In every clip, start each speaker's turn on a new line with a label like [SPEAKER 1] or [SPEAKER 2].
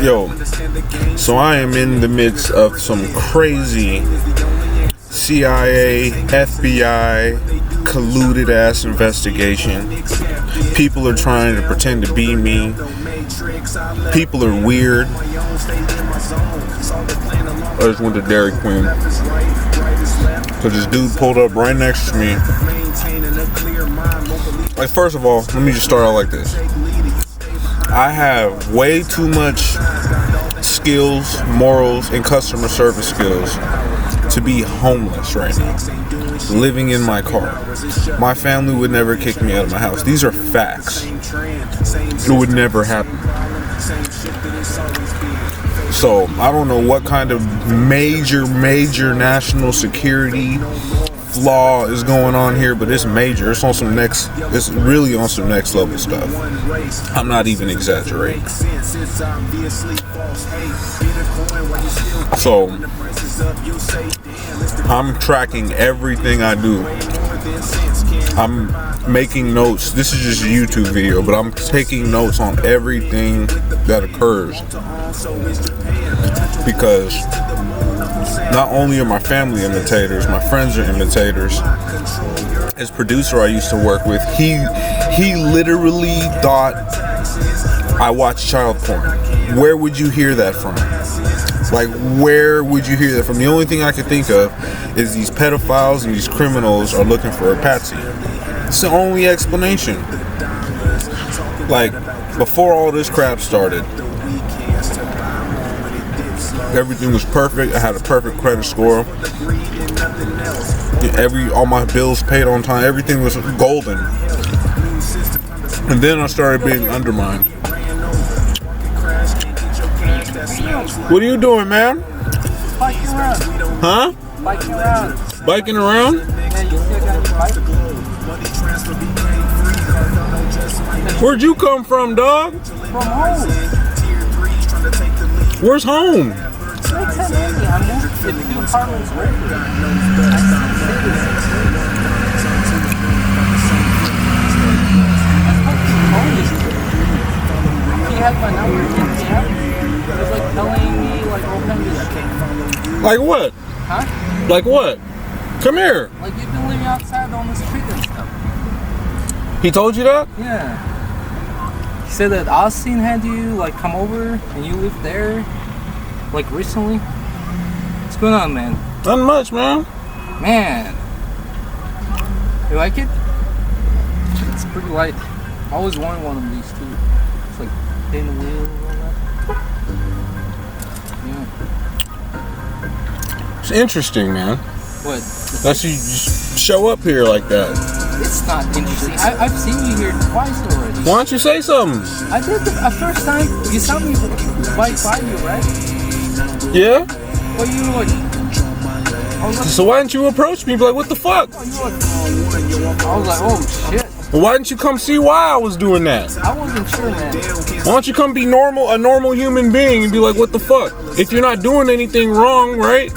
[SPEAKER 1] Yo, so I am in the midst of some crazy CIA, FBI, colluded ass investigation. People are trying to pretend to be me. People are weird. I just went to Dairy Queen because this dude pulled up right next to me. Like, first of all, let me just start out like this. I have way too much skills, morals, and customer service skills to be homeless right now, living in my car. My family would never kick me out of my house. These are facts. It would never happen. So I don't know what kind of major national security flaw is going on here, but it's major. It's really on some next level stuff. I'm not even exaggerating. So I'm tracking everything I do. I'm making notes. This is just a YouTube video, but I'm taking notes on everything that occurs, because not only are my family imitators, my friends are imitators. His producer I used to work with, he literally thought I watched child porn. Where would you hear that from? Like, where would you hear that from? The only thing I can think of is these pedophiles and these criminals are looking for a patsy. It's the only explanation. Like, before all this crap started, everything was perfect. I had a perfect credit score. All my bills paid on time. Everything was golden. And then I started being undermined. What are you doing, man?
[SPEAKER 2] Biking around.
[SPEAKER 1] Huh?
[SPEAKER 2] Biking around.
[SPEAKER 1] Biking around?
[SPEAKER 2] Yeah, you still got your bike?
[SPEAKER 1] Where'd you come from, dog?
[SPEAKER 2] From home.
[SPEAKER 1] Where's home?
[SPEAKER 2] It's like 1080. I moved to 2 apartments over. He had my number in the app. It was like telling me like all kinds of shit.
[SPEAKER 1] Like what?
[SPEAKER 2] Huh?
[SPEAKER 1] Like what? Come here.
[SPEAKER 2] Like you've been living outside on the street and stuff.
[SPEAKER 1] He told you that?
[SPEAKER 2] Yeah. He said that Austin had you like come over and you lived there like recently. What's going on, man?
[SPEAKER 1] Nothing much, man.
[SPEAKER 2] Man. You like it? It's pretty light. I always wanted one of these too. It's like thin wheels and all that. Yeah.
[SPEAKER 1] It's interesting, man.
[SPEAKER 2] What?
[SPEAKER 1] That you just show up here like that.
[SPEAKER 2] It's not interesting. I've seen you here twice already.
[SPEAKER 1] Why don't you say something?
[SPEAKER 2] I did the first time. You saw me bike by you, right?
[SPEAKER 1] Yeah?
[SPEAKER 2] Well, you were like...
[SPEAKER 1] So why didn't you approach me? Be like, what the fuck?
[SPEAKER 2] I was like, oh shit.
[SPEAKER 1] Well, why didn't you come see why I was doing that?
[SPEAKER 2] I wasn't sure, man.
[SPEAKER 1] Why don't you come be a normal human being and be like, what the fuck? If you're not doing anything wrong, right?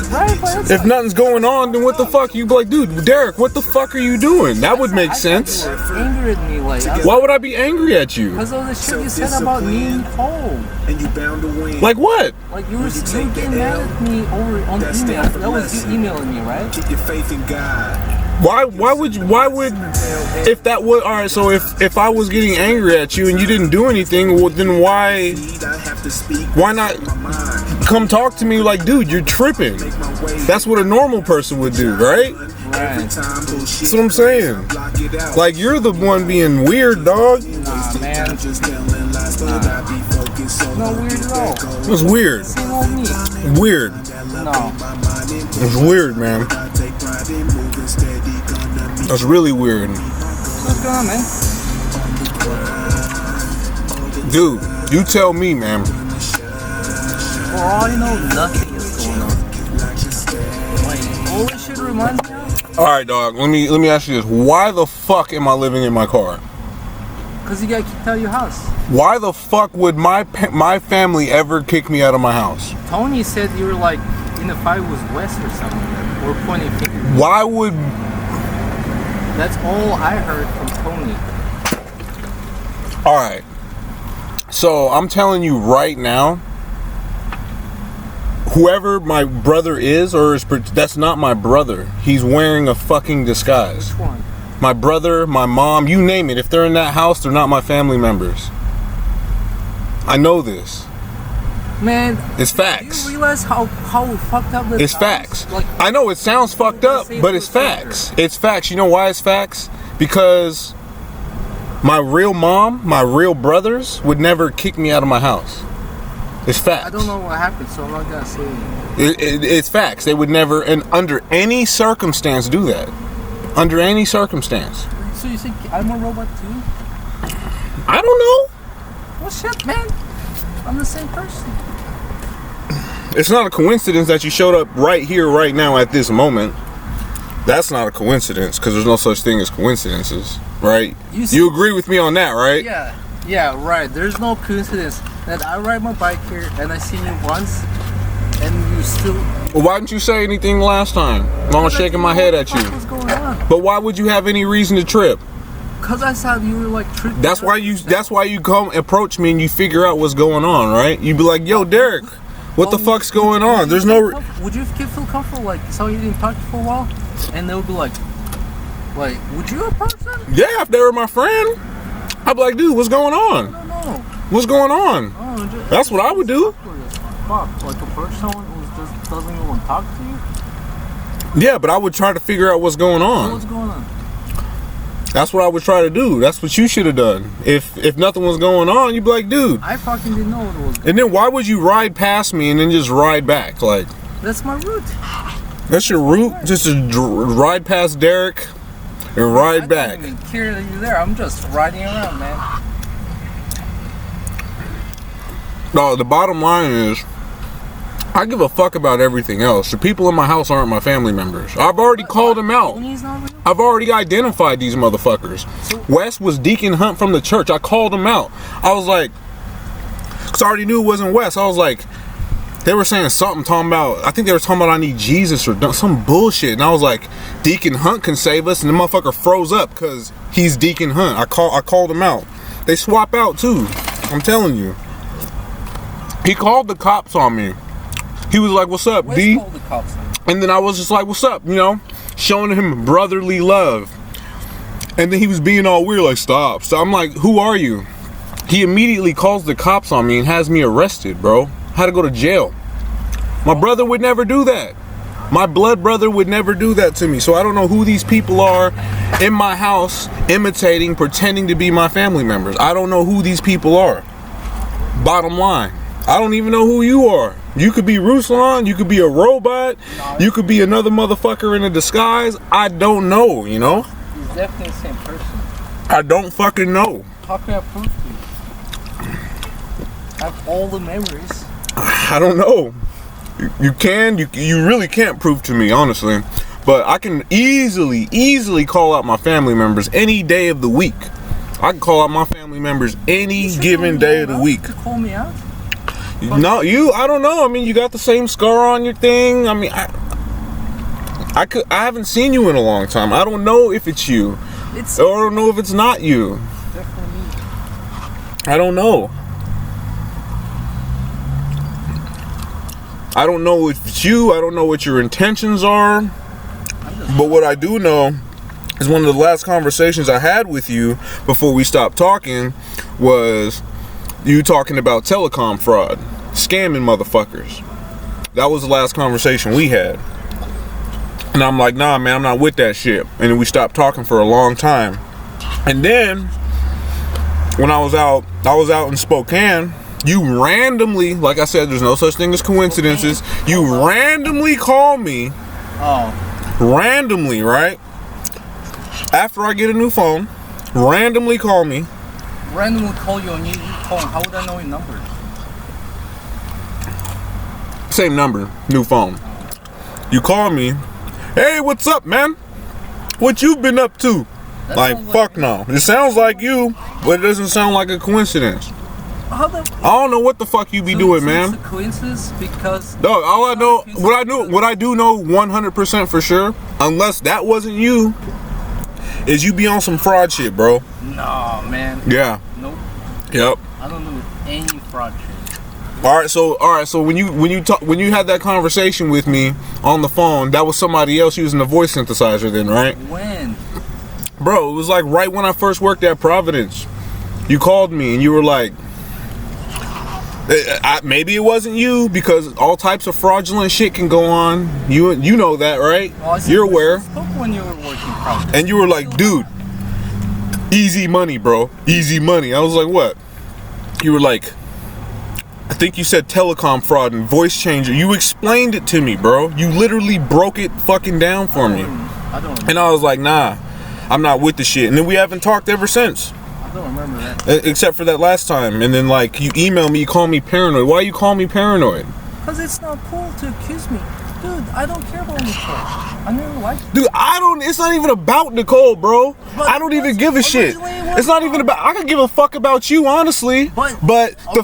[SPEAKER 2] Right, but
[SPEAKER 1] If nothing's going on, then what the fuck? You'd be like, dude, Derek, what the fuck are you doing? That would make sense.
[SPEAKER 2] You were angry at me, like...
[SPEAKER 1] Why would I be angry at you?
[SPEAKER 2] Because of the shit you said about me and Nicole.
[SPEAKER 1] Like what?
[SPEAKER 2] Like you were getting mad at me over on the email. That was you emailing me, right?
[SPEAKER 1] Why would if that would, all right, so if I was getting angry at you and you didn't do anything, well, then why not come talk to me like, dude, you're tripping? That's what a normal person would do, right?
[SPEAKER 2] Right.
[SPEAKER 1] That's what I'm saying. Like, you're the one being weird, dog.
[SPEAKER 2] Nah, man. No weird at all.
[SPEAKER 1] It was weird.
[SPEAKER 2] Same old me.
[SPEAKER 1] Weird.
[SPEAKER 2] No.
[SPEAKER 1] It was weird, man. That's really weird.
[SPEAKER 2] What's going on, man?
[SPEAKER 1] Dude, you tell me, man.
[SPEAKER 2] For all you know, nothing is going on. Like, all this shit reminds me of?
[SPEAKER 1] Alright, dog, let me ask you this. Why the fuck am I living in my car?
[SPEAKER 2] Because you got kicked out of your house.
[SPEAKER 1] Why the fuck would my family ever kick me out of my house?
[SPEAKER 2] Tony said you were like in a fight with Wes or something. Or pointing fingers.
[SPEAKER 1] Why would...
[SPEAKER 2] That's all I heard from Tony.
[SPEAKER 1] Alright. So I'm telling you right now, whoever my brother is, that's not my brother. He's wearing a fucking disguise.
[SPEAKER 2] Which one?
[SPEAKER 1] My brother, my mom, you name it. If they're in that house, they're not my family members. I know this.
[SPEAKER 2] Man,
[SPEAKER 1] it's facts.
[SPEAKER 2] Do you realize how fucked up this
[SPEAKER 1] It's
[SPEAKER 2] sounds?
[SPEAKER 1] facts.
[SPEAKER 2] Like,
[SPEAKER 1] I know it sounds fucked up, but it's facts. It's facts. You know why it's facts? Because my real mom, my real brothers would never kick me out of my house. It's facts.
[SPEAKER 2] I don't know what happened, so I'm not gonna say it.
[SPEAKER 1] It's facts. They would never, and under any circumstance, do that. Under any circumstance.
[SPEAKER 2] So you think I'm a robot too?
[SPEAKER 1] I don't know.
[SPEAKER 2] Well, shit, man. I'm the same person.
[SPEAKER 1] It's not a coincidence that you showed up right here, right now, at this moment. That's not a coincidence, because there's no such thing as coincidences, right? You agree with me on that, right?
[SPEAKER 2] Yeah, right. There's no coincidence that I ride my bike here and I seen you once, and you still.
[SPEAKER 1] Well, why didn't you say anything last time? I was shaking my head at you.
[SPEAKER 2] What's going on?
[SPEAKER 1] But why would you have any reason to trip?
[SPEAKER 2] Cause I thought you were like tripping.
[SPEAKER 1] That's why you come approach me and you figure out what's going on, right? You be like, "Yo, Derek, what the fuck's going on?" There's no.
[SPEAKER 2] Would you feel comfortable like someone you didn't talk to for a while, and they would be like, would you approach them?
[SPEAKER 1] Yeah, if they were my friend, I'd be like, "Dude, what's going on?
[SPEAKER 2] I don't know.
[SPEAKER 1] What's going on?" That's what I would do.
[SPEAKER 2] Fuck, like approach someone who just doesn't even want to talk to you.
[SPEAKER 1] Yeah, but I would try to figure out what's going on.
[SPEAKER 2] So what's going on?
[SPEAKER 1] That's what I would try to do. That's what you should have done. If nothing was going on, you'd be like, dude.
[SPEAKER 2] I fucking didn't know what was going on.
[SPEAKER 1] And then why would you ride past me and then just ride back? Like,
[SPEAKER 2] that's my route.
[SPEAKER 1] That's your route? Just to ride past Derek and ride back.
[SPEAKER 2] I don't even care that you're there. I'm just riding around, man.
[SPEAKER 1] No, the bottom line is, I give a fuck about everything else. The people in my house aren't my family members. I've already called them out. I've already identified these motherfuckers. Wes was Deacon Hunt from the church. I called him out. I was like, because I already knew it wasn't Wes. I was like, they were saying something talking about, I think they were talking about I need Jesus or some bullshit. And I was like, Deacon Hunt can save us. And the motherfucker froze up because he's Deacon Hunt. I called him out. They swap out too. I'm telling you. He called the cops on me. He was like, "What's up, D?" And then I was just like, "What's up?" You know, showing him brotherly love. And then he was being all weird, like, "Stop." So I'm like, "Who are you?" He immediately calls the cops on me and has me arrested, bro. Had to go to jail. My brother would never do that. My blood brother would never do that to me. So I don't know who these people are in my house imitating, pretending to be my family members. I don't know who these people are. Bottom line. I don't even know who you are. You could be Ruslan, you could be a robot, you could be another motherfucker in a disguise. I don't know, you know?
[SPEAKER 2] He's definitely the same person.
[SPEAKER 1] I don't fucking know.
[SPEAKER 2] How can I prove to you? I have all the memories.
[SPEAKER 1] I don't know. You really can't prove to me, honestly. But I can easily call out my family members any day of the week. I can call out my family members any given day of the week.
[SPEAKER 2] You call me out?
[SPEAKER 1] No, I don't know. I mean, you got the same scar on your thing. I mean, I haven't seen you in a long time. I don't know if it's you. Or I don't know if it's not you.
[SPEAKER 2] Definitely me.
[SPEAKER 1] I don't know. I don't know if it's you. I don't know what your intentions are. But what I do know is one of the last conversations I had with you before we stopped talking was you talking about telecom fraud, scamming motherfuckers. That was the last conversation we had. And I'm like, nah, man, I'm not with that shit. And then we stopped talking for a long time. And then when I was out in Spokane, you randomly, like I said, there's no such thing as coincidences. You randomly call me.
[SPEAKER 2] Oh.
[SPEAKER 1] Randomly, right? After I get a new phone, randomly call me.
[SPEAKER 2] Randomly call you on your phone. How would I know your number?
[SPEAKER 1] Same number, new phone. You call me. Hey, what's up, man? What you been up to? Like, fuck no. It sounds like you, but it doesn't sound like a coincidence. I don't know what the fuck you be doing, man.
[SPEAKER 2] It's a coincidence because
[SPEAKER 1] no, all I know, what I do know 100% for sure, unless that wasn't you, is you be on some fraud shit, bro.
[SPEAKER 2] No, man.
[SPEAKER 1] Yeah.
[SPEAKER 2] Nope.
[SPEAKER 1] Yep.
[SPEAKER 2] I don't know. any fraud shit.
[SPEAKER 1] All right. So when you had that conversation with me on the phone, that was somebody else using the voice synthesizer, then, right?
[SPEAKER 2] When?
[SPEAKER 1] Bro, it was like right when I first worked at Providence. You called me and you were like, maybe it wasn't you, because all types of fraudulent shit can go on. You know that, right?
[SPEAKER 2] Well,
[SPEAKER 1] you're aware.
[SPEAKER 2] When you were working Providence.
[SPEAKER 1] And you were like, dude, easy money, bro. Easy money. I was like, what? You were like, I think you said telecom fraud and voice changer. You explained it to me, bro. You literally broke it fucking down for me.
[SPEAKER 2] I don't remember.
[SPEAKER 1] And I was like, nah, I'm not with the shit. And then we haven't talked ever since.
[SPEAKER 2] I don't remember that.
[SPEAKER 1] Except for that last time. And then, like, you email me, you call me paranoid. Why you call me paranoid?
[SPEAKER 2] Because it's not cool to accuse me. Dude, I don't care about Nicole. I never liked her.
[SPEAKER 1] Dude, it's not even about Nicole, bro.
[SPEAKER 2] But
[SPEAKER 1] I don't even give a shit. It's not even about, I could give a fuck about you, honestly.
[SPEAKER 2] But
[SPEAKER 1] the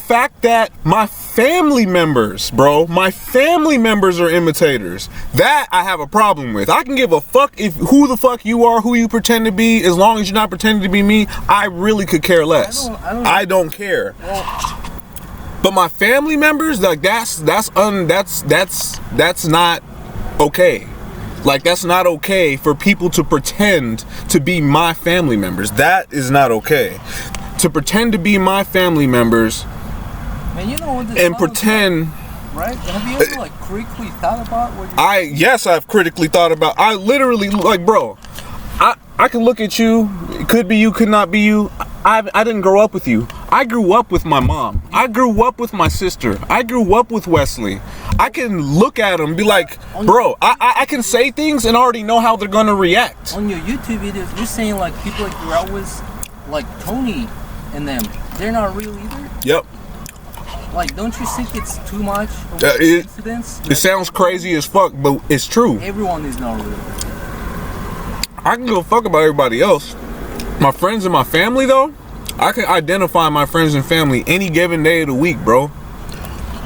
[SPEAKER 1] fact that my family members, bro, my family members are imitators, that I have a problem with. I can give a fuck if who the fuck you are, who you pretend to be, as long as you're not pretending to be me. I really could care less. I don't care.
[SPEAKER 2] Well,
[SPEAKER 1] but my family members, like, that's not okay. Like, that's not okay for people to pretend to be my family members. That is not okay. To pretend to be my family members,
[SPEAKER 2] man, you know what this
[SPEAKER 1] and pretend.
[SPEAKER 2] Right? Have you ever like critically thought about what you're
[SPEAKER 1] Yes, I've critically thought about. I literally, like, bro, I can look at you. It could be you, could not be you. I didn't grow up with you. I grew up with my mom. I grew up with my sister. I grew up with Wesley. I can look at them and be like, bro, I can say things and already know how they're gonna react.
[SPEAKER 2] On your YouTube videos, you're saying like people like you're out with, like Tony and them, they're not real either?
[SPEAKER 1] Yep.
[SPEAKER 2] Like, don't you think it's too much of a coincidence?
[SPEAKER 1] It sounds crazy as fuck, but it's true.
[SPEAKER 2] Everyone is not real.
[SPEAKER 1] I can give a fuck about everybody else. My friends and my family, though, I can identify my friends and family any given day of the week, bro.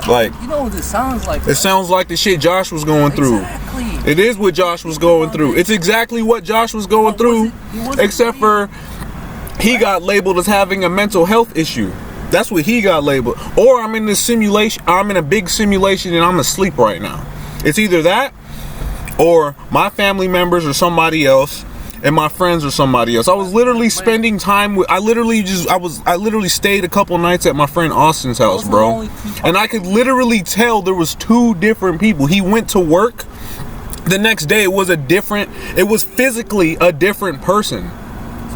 [SPEAKER 1] Like,
[SPEAKER 2] you know what this sounds like?
[SPEAKER 1] It sounds like the shit Josh was going through.
[SPEAKER 2] Exactly.
[SPEAKER 1] It is what Josh was going through. It's exactly what Josh was going through, except for he got labeled as having a mental health issue. That's what he got labeled. Or I'm in this simulation, I'm in a big simulation and I'm asleep right now. It's either that or my family members or somebody else and my friends or somebody else. I was literally spending time with, I literally stayed a couple nights at my friend Austin's house, bro. And I could literally tell there was two different people. He went to work. The next day it was physically a different person.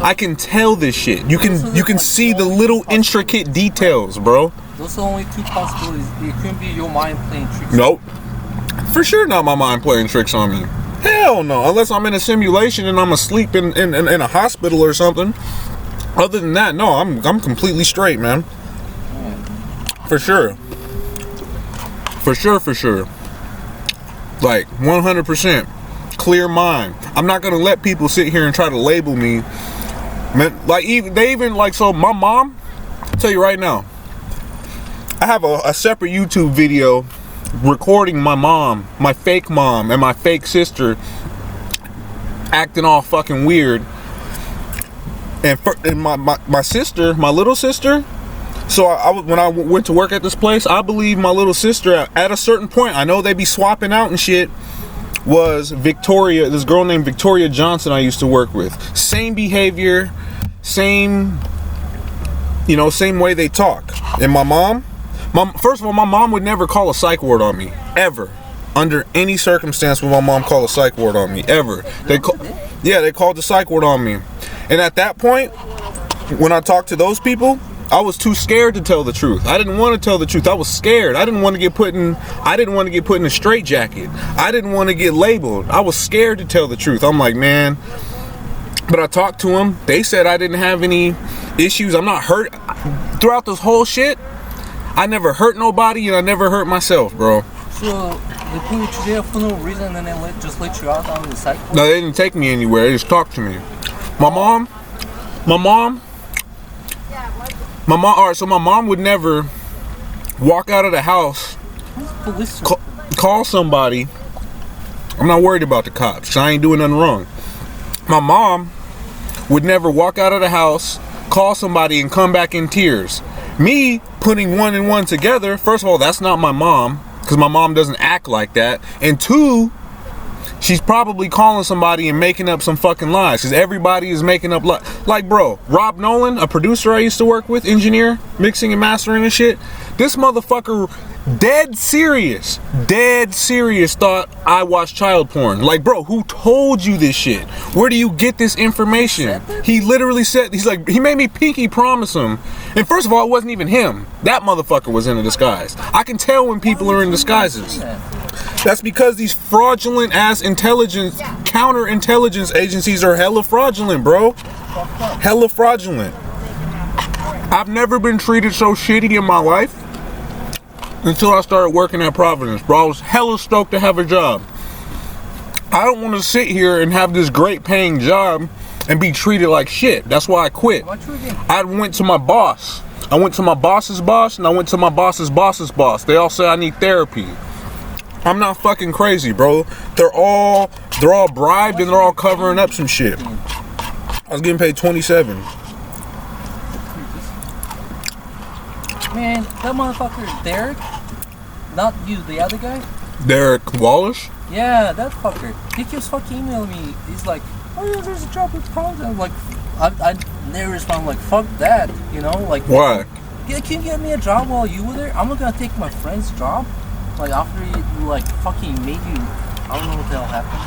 [SPEAKER 1] I can tell this shit. You can see the little intricate details, bro.
[SPEAKER 2] Those are only two possibilities. It couldn't be your mind playing tricks.
[SPEAKER 1] Nope. For sure not my mind playing tricks on me. Hell no. Unless I'm in a simulation and I'm asleep in a hospital or something. Other than that, no, I'm completely straight, man. For sure. For sure. Like 100%. Clear mind. I'm not gonna let people sit here and try to label me. Man, like so my mom, I'll tell you right now, I have a separate YouTube video recording my mom, my fake mom, and my fake sister acting all fucking weird. And my sister, my little sister, so when I went to work at this place, I believe my little sister, at a certain point, I know they be swapping out and shit, was Victoria, this girl named Victoria Johnson I used to work with. Same behavior, same way they talk. And my mom, first of all, my mom would never call a psych ward on me, ever. Under any circumstance would my mom call a psych ward on me, ever. They called the psych ward on me. And at that point, when I talked to those people, I was too scared to tell the truth. I didn't want to tell the truth. I was scared. I didn't want to get put in a straitjacket. I didn't want to get labeled. I was scared to tell the truth. I'm like, man. But I talked to them. They said I didn't have any issues. I'm not hurt. Throughout this whole shit, I never hurt nobody and I never hurt myself, bro.
[SPEAKER 2] So they put you there for no reason and then just let you out on the side?
[SPEAKER 1] No, they didn't take me anywhere. They just talked to me. My mom, alright, so my mom would never walk out of the house, call somebody. I'm not worried about the cops, because I ain't doing nothing wrong. My mom would never walk out of the house, call somebody, and come back in tears. Me putting 1 and 1 together, first of all, that's not my mom, because my mom doesn't act like that. And 2, she's probably calling somebody and making up some fucking lies, because everybody is making up lies. Like, bro, Rob Nolan, a producer I used to work with, engineer, mixing and mastering and shit, this motherfucker dead serious thought I watched child porn. Like, bro, who told you this shit? Where do you get this information? He literally said, he's like, he made me pinky promise him. And first of all, it wasn't even him. That motherfucker was in a disguise. I can tell when people are in disguises. That's because these fraudulent ass intelligence, counterintelligence agencies are hella fraudulent, bro. Hella fraudulent. I've never been treated so shitty in my life until I started working at Providence, bro. I was hella stoked to have a job. I don't want to sit here and have this great paying job and be treated like shit. That's why I quit. I went to my boss. I went to my boss's boss, and I went to my boss's boss's boss. They all say I need therapy. I'm not fucking crazy, bro. They're all bribed and they're all covering up some shit. I was getting paid $27.
[SPEAKER 2] Man, that motherfucker, Derek, not you, the other guy?
[SPEAKER 1] Derek Wallace?
[SPEAKER 2] Yeah, that fucker. He keeps fucking emailing me. He's like, oh yeah, there's a job with Providence. I'm like, I never respond, like, fuck that, you know? Like,
[SPEAKER 1] why?
[SPEAKER 2] Yeah, can you get me a job while you were there? I'm not gonna take my friend's job. Like, after he, like, fucking made you, I don't know what the hell happened.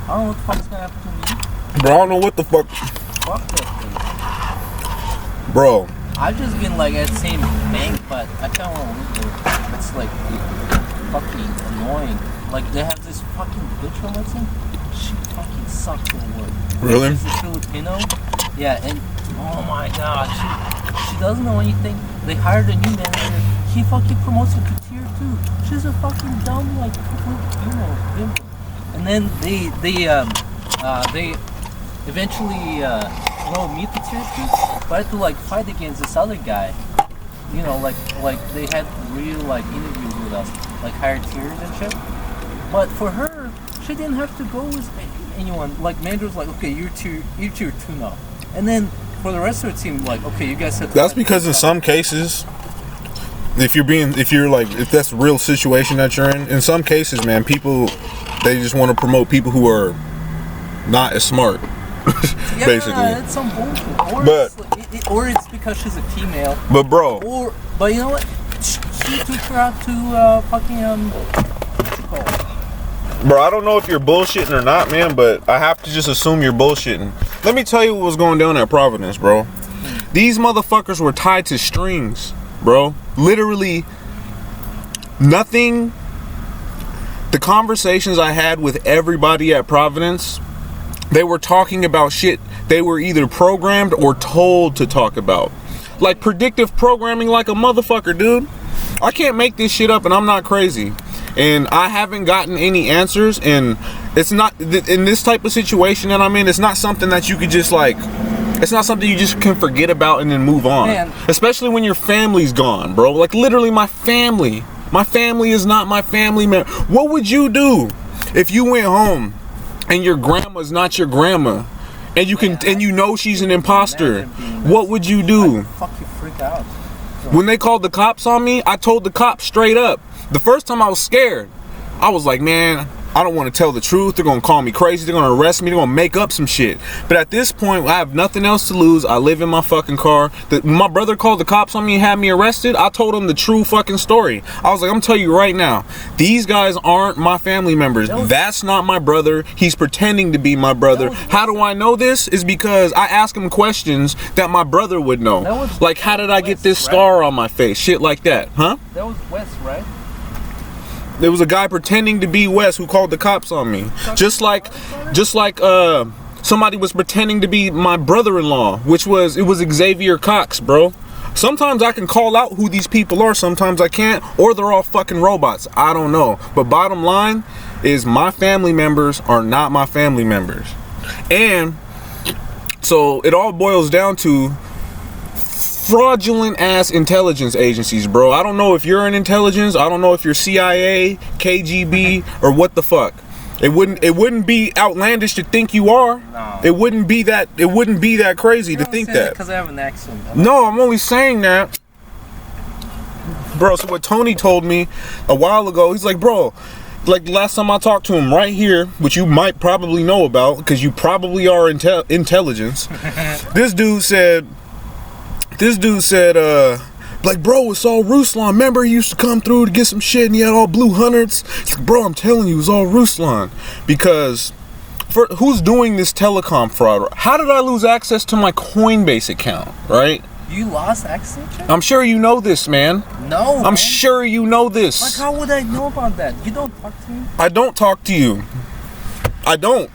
[SPEAKER 2] I don't know what the fuck's gonna happen to me.
[SPEAKER 1] Bro, I don't know what the fuck.
[SPEAKER 2] Fuck that thing.
[SPEAKER 1] Bro.
[SPEAKER 2] I've just been, like, at the same bank, but I kinda wanna live there. It's, like, fucking annoying. Like, they have this fucking bitch from Hudson. She fucking sucks to work.
[SPEAKER 1] Really?
[SPEAKER 2] She's a Filipino. Yeah, and, oh my god, she doesn't know anything. They hired a new manager. He fucking promotes her to tier 2. She's a fucking dumb, like, bimbo. And then they eventually promoted me to tier 2, but I had to, like, fight against this other guy. You know, like they had real, like, interviews with us, like higher tiers and shit. But for her, she didn't have to go with anyone. Like, manager was like, okay, you're tier 2 now. And then for the rest of the team, like, okay, you guys have.
[SPEAKER 1] That's because in some cases, if that's the real situation that you're in some cases, man, people, they just want to promote people who are not as smart.
[SPEAKER 2] Yeah,
[SPEAKER 1] basically.
[SPEAKER 2] That's some bullshit. Or it's because she's a female.
[SPEAKER 1] But bro.
[SPEAKER 2] But you know what? She took her out to fucking what's it called?
[SPEAKER 1] Bro, I don't know if you're bullshitting or not, man, but I have to just assume you're bullshitting. Let me tell you what was going down at Providence, bro. These motherfuckers were tied to strings, bro. Literally nothing. The conversations I had with everybody at Providence, they were talking about shit they were either programmed or told to talk about. Like predictive programming like a motherfucker, dude. I can't make this shit up, and I'm not crazy. And I haven't gotten any answers, and it's not, in this type of situation that I'm in, it's not something that you could just like, it's not something you just can forget about and then move on. Man. Especially when your family's gone, bro. Like literally my family is not my family, man. What would you do if you went home and your grandma's not your grandma, and you can, and you know she's an imposter? What would you do?
[SPEAKER 2] I'd fucking freak out.
[SPEAKER 1] When they called the cops on me, I told the cops straight up. The first time I was scared. I was like, man, I don't want to tell the truth. They're going to call me crazy. They're going to arrest me. They're going to make up some shit. But at this point, I have nothing else to lose. I live in my fucking car. My brother called the cops on me and had me arrested. I told him the true fucking story. I was like, I'm going to tell you right now, these guys aren't my family members. That's not my brother. He's pretending to be my brother. How do I know this? Is because I ask him questions that my brother would know. Like, how did I get this scar on my face? Shit like that. Huh?
[SPEAKER 2] That was Wes, right?
[SPEAKER 1] There was a guy pretending to be Wes who called the cops on me. Just like somebody was pretending to be my brother-in-law, it was Xavier Cox, bro. Sometimes I can call out who these people are, sometimes I can't, or they're all fucking robots. I don't know. But bottom line is my family members are not my family members. And so it all boils down to fraudulent ass intelligence agencies, bro. I don't know if you're in intelligence. I don't know if you're CIA, KGB, or what the fuck. It wouldn't be outlandish to think you are. No. It wouldn't be that crazy to think that.
[SPEAKER 2] Because I have an accent.
[SPEAKER 1] No, I'm only saying that Bro, so what Tony told me a while ago, he's like, bro, like last time I talked to him right here, which you might probably know about because you probably are intelligence. This dude said, like, bro, it's all Ruslan. Remember he used to come through to get some shit and he had all blue hundreds? It's like, bro, I'm telling you, it's all Ruslan. Because who's doing this telecom fraud? How did I lose access to my Coinbase account, right?
[SPEAKER 2] You lost access?
[SPEAKER 1] I'm sure you know this, man.
[SPEAKER 2] No,
[SPEAKER 1] I'm sure you know this.
[SPEAKER 2] Like, how would I know about that? You don't talk to me?
[SPEAKER 1] I don't talk to you. I don't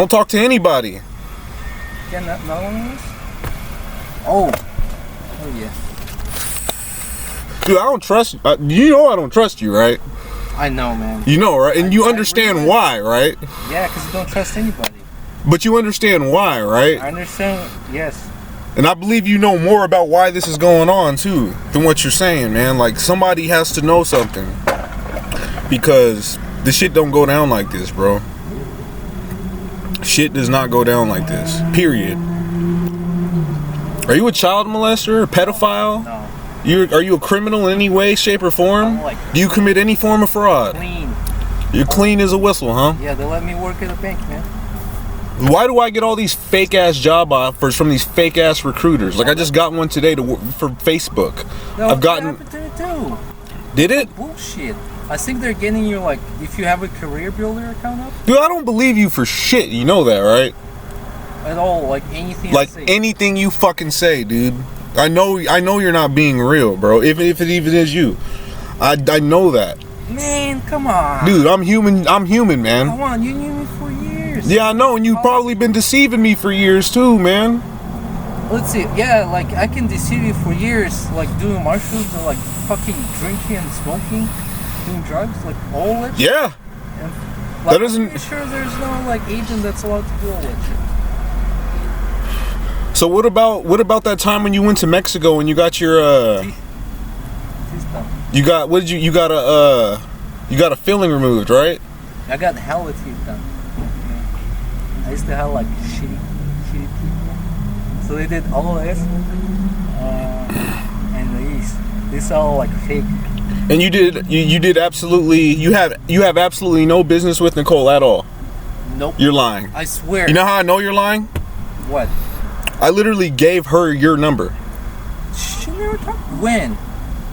[SPEAKER 1] talk to anybody.
[SPEAKER 2] Yeah, not one of us? Oh yeah.
[SPEAKER 1] Dude, I don't trust you. You know I don't trust you, right?
[SPEAKER 2] I know, man.
[SPEAKER 1] You know, right? And you understand why, right?
[SPEAKER 2] Yeah, because you don't trust anybody.
[SPEAKER 1] But you understand why, right?
[SPEAKER 2] I understand, yes.
[SPEAKER 1] And I believe you know more about why this is going on, too, than what you're saying, man. Like, somebody has to know something. Because the shit don't go down like this, bro. Shit does not go down like this. Period. Are you a child molester? A pedophile?
[SPEAKER 2] No.
[SPEAKER 1] Are you a criminal in any way, shape, or form?
[SPEAKER 2] Like,
[SPEAKER 1] do you commit any form of fraud?
[SPEAKER 2] Clean.
[SPEAKER 1] You're clean as a whistle, huh?
[SPEAKER 2] Yeah, they let me work at a bank, man.
[SPEAKER 1] Why do I get all these fake ass job offers from these fake ass recruiters? Like I just got one today to work for Facebook.
[SPEAKER 2] No,
[SPEAKER 1] I've gotten.
[SPEAKER 2] That happened to me too.
[SPEAKER 1] Did it?
[SPEAKER 2] Bullshit. I think they're getting you like if you have a career builder account up.
[SPEAKER 1] Dude, I don't believe you for shit. You know that, right?
[SPEAKER 2] At all, like anything.
[SPEAKER 1] Like anything you fucking say, dude. I know you're not being real, bro. If it even is you, I know that.
[SPEAKER 2] Man, come on.
[SPEAKER 1] Dude, I'm human, man.
[SPEAKER 2] Come on, you knew me for years.
[SPEAKER 1] Yeah, I know, and you've probably been deceiving me for years too, man.
[SPEAKER 2] Let's see. Yeah, like I can deceive you for years, like doing mushrooms or like fucking drinking and smoking, doing drugs, like all that.
[SPEAKER 1] Yeah.
[SPEAKER 2] And, like,
[SPEAKER 1] that isn't.
[SPEAKER 2] I'm pretty sure there's no like agent that's allowed to do all that shit.
[SPEAKER 1] So what about that time when you went to Mexico and you got your you got a filling removed, right?
[SPEAKER 2] I got hella teeth done. I used to have like shitty teeth. So they did all this, and these all like fake.
[SPEAKER 1] And you did absolutely you have absolutely no business with Nicole at all.
[SPEAKER 2] Nope.
[SPEAKER 1] You're lying.
[SPEAKER 2] I swear.
[SPEAKER 1] You know how I know you're lying?
[SPEAKER 2] What?
[SPEAKER 1] I literally gave her your number.
[SPEAKER 2] She never talked. When?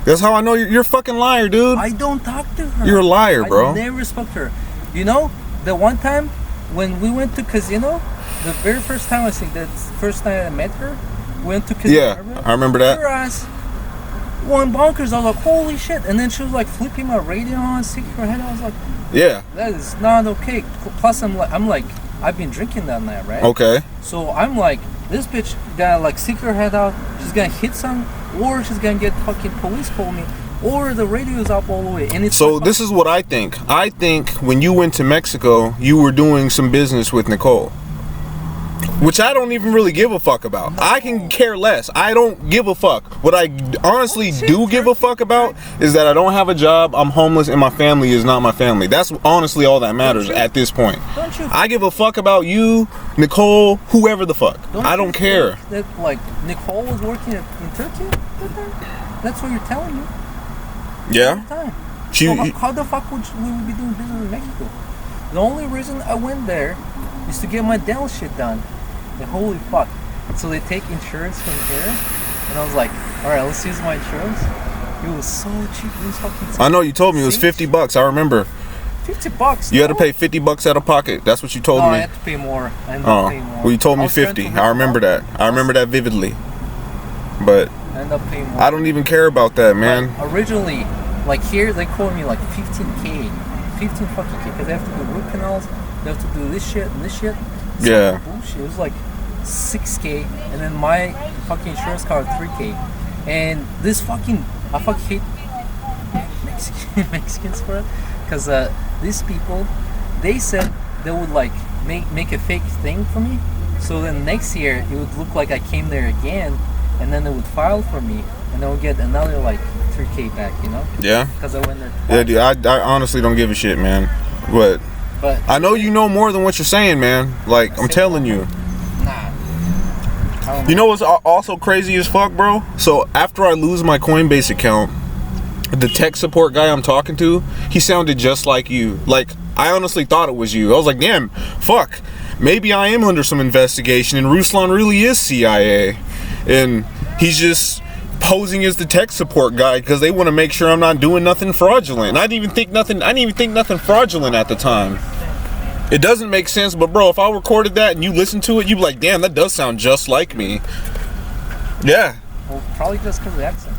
[SPEAKER 1] That's how I know you're a fucking liar, dude.
[SPEAKER 2] I don't talk to her.
[SPEAKER 1] You're a liar, bro.
[SPEAKER 2] I never spoke to her. You know, the one time when we went to casino, the very first time, I think that's the first time I met her, we went to casino.
[SPEAKER 1] Yeah, I remember that.
[SPEAKER 2] Her ass went bonkers. I was like, holy shit. And then she was like flipping my radio on, sticking her head. I was like,
[SPEAKER 1] yeah,
[SPEAKER 2] that is not okay. Plus, I'm like, I've been drinking that night, right?
[SPEAKER 1] Okay.
[SPEAKER 2] So I'm like, this bitch gonna like stick her head out, she's gonna hit some, or she's gonna get fucking police call me, or the radio's up all the way. And it's
[SPEAKER 1] so
[SPEAKER 2] like,
[SPEAKER 1] this is what I think. I think when you went to Mexico, you were doing some business with Nicole. Which I don't even really give a fuck about. No. I can care less. I don't give a fuck. What I honestly do give a fuck about is that I don't have a job, I'm homeless, and my family is not my family. That's honestly all that matters at this point. I give a fuck about you, Nicole, whoever the fuck. I don't care.
[SPEAKER 2] That like Nicole was working in Turkey? That's what you're telling me.
[SPEAKER 1] Yeah.
[SPEAKER 2] So how the fuck would we be doing business in Mexico? The only reason I went there is to get my dental shit done. And holy fuck. So they take insurance from here. And I was like, alright, let's use my insurance. It was so cheap. It was fucking cheap.
[SPEAKER 1] I know you told me it was $50. I remember.
[SPEAKER 2] $50?
[SPEAKER 1] You had to pay $50 out of pocket. That's what you told me.
[SPEAKER 2] I had to pay more. I ended up paying more.
[SPEAKER 1] Well, you told me 50. I remember that. I remember that vividly. But
[SPEAKER 2] I ended up paying more.
[SPEAKER 1] I don't even care about that, man.
[SPEAKER 2] Like, originally, like here, they quoted me like 15K. 15 fucking K. Because they have to do root canals. They have to do this shit and this shit.
[SPEAKER 1] Yeah.
[SPEAKER 2] Bullshit. It was like 6K, and then my fucking insurance covered 3K. And this fucking, I fucking hate Mexicans for it, because these people, they said they would like make a fake thing for me, so then next year it would look like I came there again, and then they would file for me, and I would get another like 3K back, you know?
[SPEAKER 1] Yeah.
[SPEAKER 2] Because I went there twice.
[SPEAKER 1] Yeah, dude. I honestly don't give a shit, man. But I know you know more than what you're saying, man. Like, I'm telling you.
[SPEAKER 2] Nah.
[SPEAKER 1] You know what's also crazy as fuck, bro? So after I lose my Coinbase account, the tech support guy I'm talking to, he sounded just like you. Like, I honestly thought it was you. I was like, damn, fuck, maybe I am under some investigation and Ruslan really is CIA, and he's just posing as the tech support guy because they want to make sure I'm not doing nothing fraudulent. I didn't even think nothing fraudulent at the time. It doesn't make sense, but bro, if I recorded that and you listen to it, you'd be like, damn, that does sound just like me. Yeah.
[SPEAKER 2] Well, probably just because of the accent.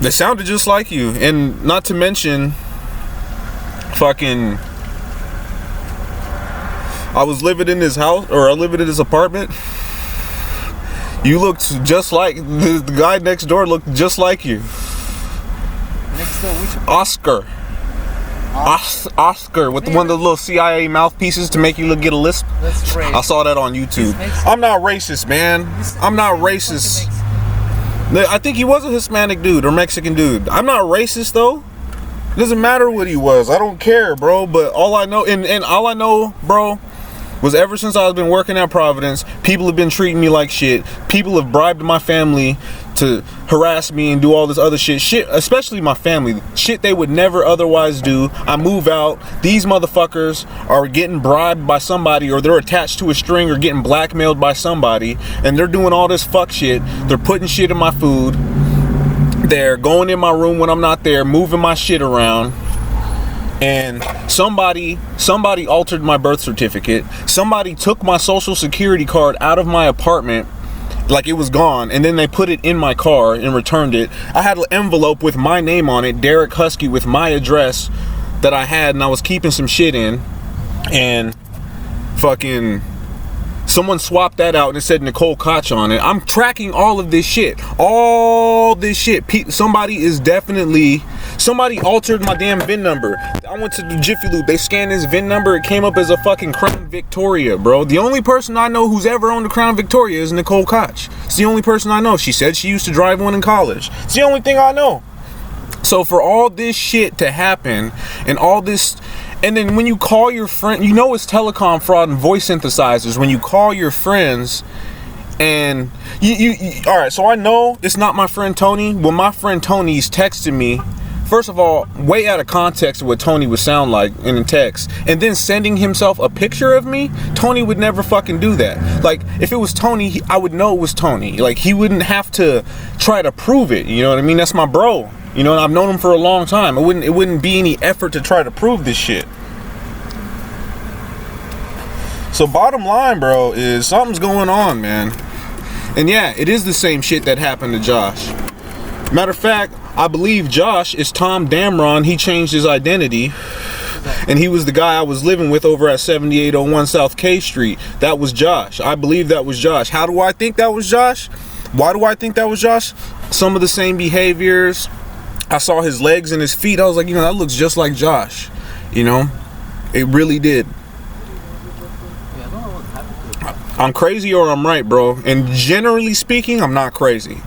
[SPEAKER 1] They sounded just like you. And not to mention, fucking, I was living in his house, or I lived in his apartment. You looked just like, the guy next door looked just like you.
[SPEAKER 2] Next door, which
[SPEAKER 1] Oscar. Oscar with one of the little CIA mouthpieces to make you get a lisp.
[SPEAKER 2] That's racist.
[SPEAKER 1] I saw that on YouTube. I'm not racist, man. I'm not racist. I think he was a Hispanic dude or Mexican dude. I'm not racist though. It doesn't matter what he was. I don't care, bro. But all I know, and all I know, bro, was ever since I've been working at Providence, people have been treating me like shit. People have bribed my family to harass me and do all this other shit, especially my family, shit they would never otherwise do. I move out, these motherfuckers are getting bribed by somebody, or they're attached to a string or getting blackmailed by somebody, and they're doing all this fuck shit. They're putting shit in my food, they're going in my room when I'm not there, moving my shit around. And somebody altered my birth certificate. Somebody took my social security card out of my apartment like it was gone, and then they put it in my car and returned it. I had an envelope with my name on it, Derek Husky, with my address that I had, and I was keeping some shit in, and fucking someone swapped that out and it said Nicole Koch on it. I'm tracking all of this shit. Somebody altered my damn VIN number. I went to the Jiffy Lube. They scanned this VIN number. It came up as a fucking Crown Victoria, bro. The only person I know who's ever owned a Crown Victoria is Nicole Koch. It's the only person I know. She said she used to drive one in college. It's the only thing I know. So for all this shit to happen and all this, and then when you call your friend, you know it's telecom fraud and voice synthesizers. When you call your friends and you all right, so I know it's not my friend Tony. Well, my friend Tony's texting me. First of all, way out of context of what Tony would sound like in a text, and then sending himself a picture of me. Tony would never fucking do that. Like, if it was Tony, I would know it was Tony. Like, he wouldn't have to try to prove it. You know what I mean? That's my bro. You know, and I've known him for a long time. It wouldn't be any effort to try to prove this shit. So bottom line, bro, is something's going on, man. And yeah, it is the same shit that happened to Josh. Matter of fact, I believe Josh is Tom Damron. He changed his identity, and he was the guy I was living with over at 7801 South K Street. That was Josh. I believe that was Josh. How do I think that was Josh? Why do I think that was Josh? Some of the same behaviors. I saw his legs and his feet. I was like, you know, that looks just like Josh. You know, it really did.
[SPEAKER 2] Yeah, I don't know what happened to it.
[SPEAKER 1] I'm crazy or I'm right, bro. And generally speaking, I'm not crazy.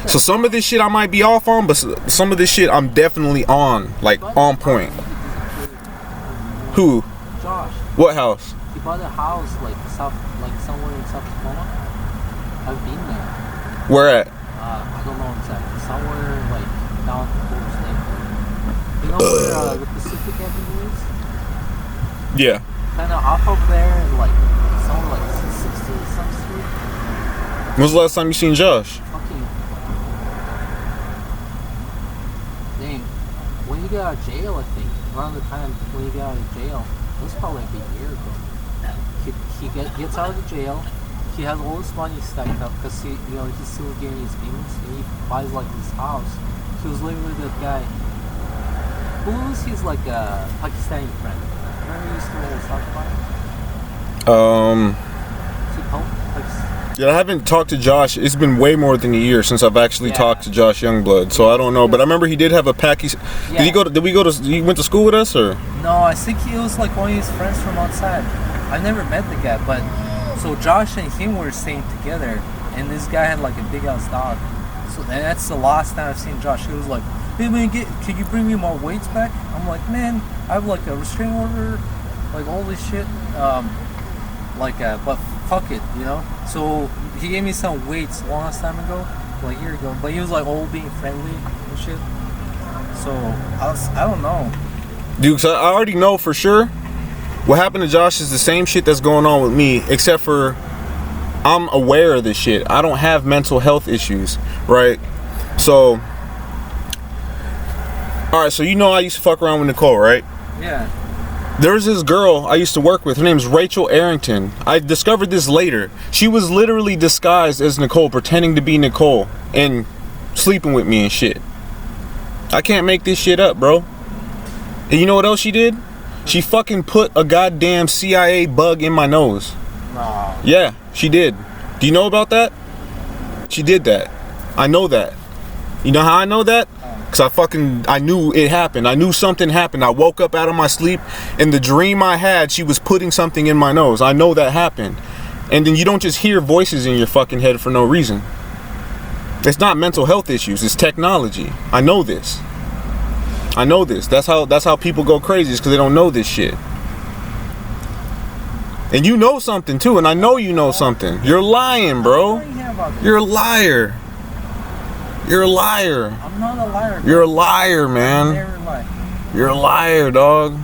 [SPEAKER 1] So some of this shit I might be off on, but some of this shit I'm definitely on, like on point. Who?
[SPEAKER 2] Josh.
[SPEAKER 1] What house?
[SPEAKER 2] He bought a house like somewhere in South Dakota. I've been there.
[SPEAKER 1] Where at?
[SPEAKER 2] I don't know exactly. Somewhere like down the coast there. You know where the Pacific Avenue is?
[SPEAKER 1] Yeah.
[SPEAKER 2] Kind of off of there, and like somewhere like 60 some street.
[SPEAKER 1] When was the last time you seen Josh?
[SPEAKER 2] When you got out of jail, I think, around the time when you got out of jail, it was probably like a year ago. He gets out of the jail, he has all his money stacked up because he's still getting his payments, and he buys like this house. He was living with that guy. Who was his like Pakistani friend? Remember you used to always talk about him?
[SPEAKER 1] Yeah, I haven't talked to Josh. It's been way more than a year since I've actually talked to Josh Youngblood, so I don't know. But I remember he did have a Pakistan. Yeah. He went to school with us, or?
[SPEAKER 2] No, I think he was like one of his friends from outside. I never met the guy, but so Josh and him were staying together, and this guy had like a big ass dog. So and that's the last time I've seen Josh. He was like, "Hey man, can you bring me more weights back?" I'm like, "Man, I have like a restraining order, like all this shit." But fuck it, you know. So he gave me some weights last time ago, like a year ago. But he was like all being friendly and shit. So I don't know.
[SPEAKER 1] Dude, 'cause I already know for sure what happened to Josh is the same shit that's going on with me, except for I'm aware of this shit. I don't have mental health issues, right? So, alright, so you know I used to fuck around with Nicole, right?
[SPEAKER 2] Yeah.
[SPEAKER 1] There's this girl I used to work with. Her name's Rachel Arrington. I discovered this later. She was literally disguised as Nicole, pretending to be Nicole and sleeping with me and shit. I can't make this shit up, bro. And you know what else she did? She fucking put a goddamn CIA bug in my nose.
[SPEAKER 2] No.
[SPEAKER 1] Yeah, she did. Do you know about that? She did that. I know that. You know how I know that? Because I knew it happened. I knew something happened. I woke up out of my sleep, and the dream I had, she was putting something in my nose. I know that happened. And then you don't just hear voices in your fucking head for no reason. It's not mental health issues. It's technology. I know this. I know this. That's how people go crazy, is because they don't know this shit. And you know something too, and I know you know something. You're lying, bro. You're a liar. You're a liar.
[SPEAKER 2] I'm not a liar.
[SPEAKER 1] You're a liar, man.
[SPEAKER 2] Never lie.
[SPEAKER 1] You're a liar, dog.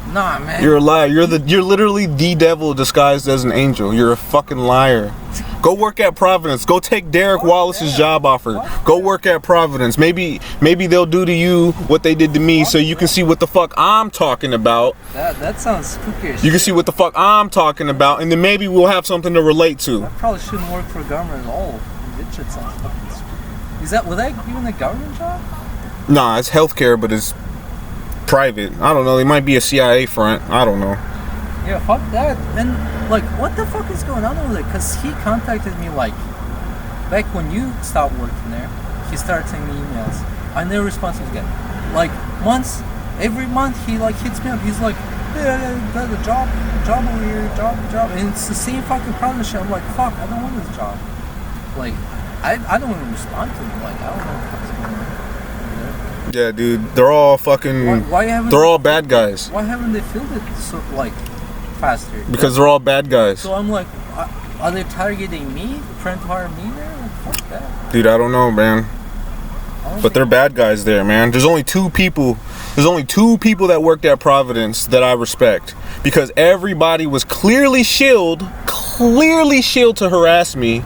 [SPEAKER 2] Nah, man.
[SPEAKER 1] You're a liar. You're literally the devil disguised as an angel. You're a fucking liar. Go work at Providence. Go take Derek Wallace's job offer. Go work at Providence. Maybe they'll do to you what they did to me, so you can see what the fuck I'm talking about.
[SPEAKER 2] That sounds spooky as shit.
[SPEAKER 1] You can see what the fuck I'm talking about, and then maybe we'll have something to relate to.
[SPEAKER 2] I probably shouldn't work for government at all. That shit sounds fucking spooky. Was that even a government job?
[SPEAKER 1] Nah, it's healthcare, but it's private. I don't know. They might be a CIA front. I don't know.
[SPEAKER 2] Yeah, fuck that. And like, what the fuck is going on with it? Because he contacted me like back when you stopped working there. He started sending me emails. I never respond to his again. Like every month he like hits me up. He's like, yeah, got a job over here, job, and it's the same fucking partnership. I'm like, fuck, I don't want this job. Like, I don't want to respond to him. Like, I don't know what's going on.
[SPEAKER 1] Yeah, dude, they're all fucking. They're all bad guys.
[SPEAKER 2] Why haven't they filled it so like faster?
[SPEAKER 1] Because they're all bad guys.
[SPEAKER 2] So I'm like, are they targeting me? Trying to hire me there? Like, fuck that.
[SPEAKER 1] Dude, I don't know, man. But they're bad guys there, man. There's only two people that worked at Providence that I respect, because everybody was clearly shilled to harass me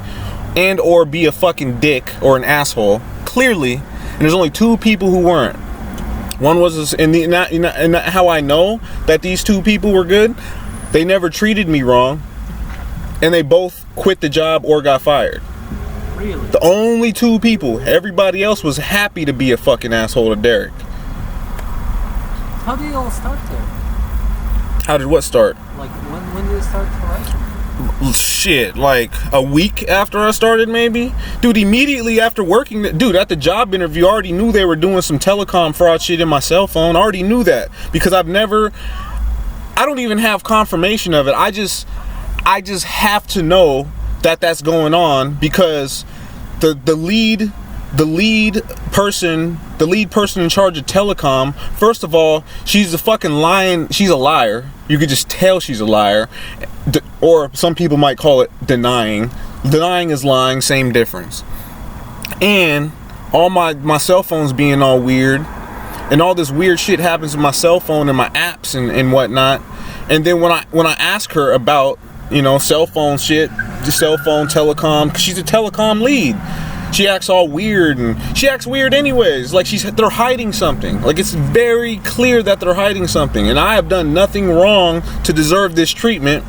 [SPEAKER 1] and or be a fucking dick or an asshole. Clearly. And there's only two people who weren't. One was, and how I know that these two people were good, they never treated me wrong, and they both quit the job or got fired.
[SPEAKER 2] Really?
[SPEAKER 1] The only two people. Everybody else was happy to be a fucking asshole to Derek.
[SPEAKER 2] How did it all start there?
[SPEAKER 1] How did what start?
[SPEAKER 2] Like, when did it start harassing?
[SPEAKER 1] Shit, like a week after I started, maybe. Dude, immediately after working, dude, at the job interview, I already knew they were doing some telecom fraud shit in my cell phone. I already knew that, because I don't even have confirmation of it. I just have to know that that's going on, because the lead person in charge of telecom, first of all, she's a fucking lying. She's a liar. You could just tell she's a liar. Or some people might call it denying. Denying is lying, same difference. And all my cell phones being all weird, and all this weird shit happens with my cell phone and my apps and whatnot. And then when I ask her about, cell phone shit, cell phone telecom, 'cause she's a telecom lead, she acts all weird, and she acts weird anyways. Like they're hiding something. Like, it's very clear that they're hiding something, and I have done nothing wrong to deserve this treatment.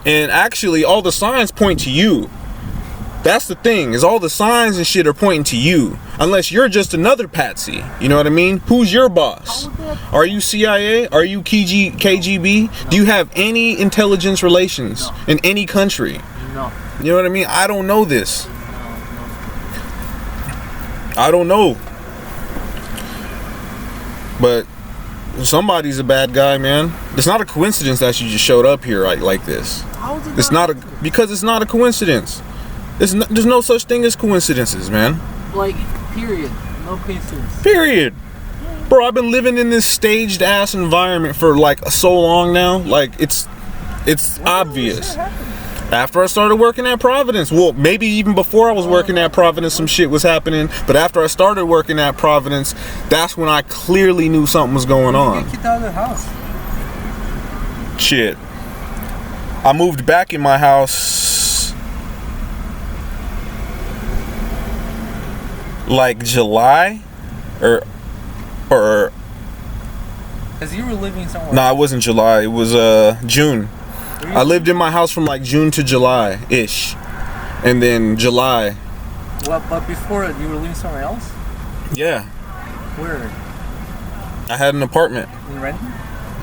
[SPEAKER 1] And actually, all the signs point to you. That's the thing, is all the signs and shit are pointing to you. Unless you're just another patsy. You know what I mean? Who's your boss? Are you CIA? Are you KGB? No. Do you have any intelligence relations in any country?
[SPEAKER 2] No.
[SPEAKER 1] You know what I mean? I don't know this. I don't know. But somebody's a bad guy, man. It's not a coincidence that you just showed up here like this. It's not because it's not a coincidence. There's no such thing as coincidences, man.
[SPEAKER 2] Like, period. No coincidence.
[SPEAKER 1] Period. Bro, I've been living in this staged ass environment for like so long now. Like, it's obvious. After I started working at Providence. Well, maybe even before I was working at Providence, some shit was happening. But after I started working at Providence, that's when I clearly knew something was going on.
[SPEAKER 2] You get kicked out of the house.
[SPEAKER 1] Shit. I moved back in my house like July or
[SPEAKER 2] Because you were living somewhere.
[SPEAKER 1] no, it wasn't July. It was June. I lived in my house from like June to July ish, and then July.
[SPEAKER 2] Well, but before it, you were living somewhere else.
[SPEAKER 1] Yeah,
[SPEAKER 2] Where?
[SPEAKER 1] I had an apartment.
[SPEAKER 2] In Renton?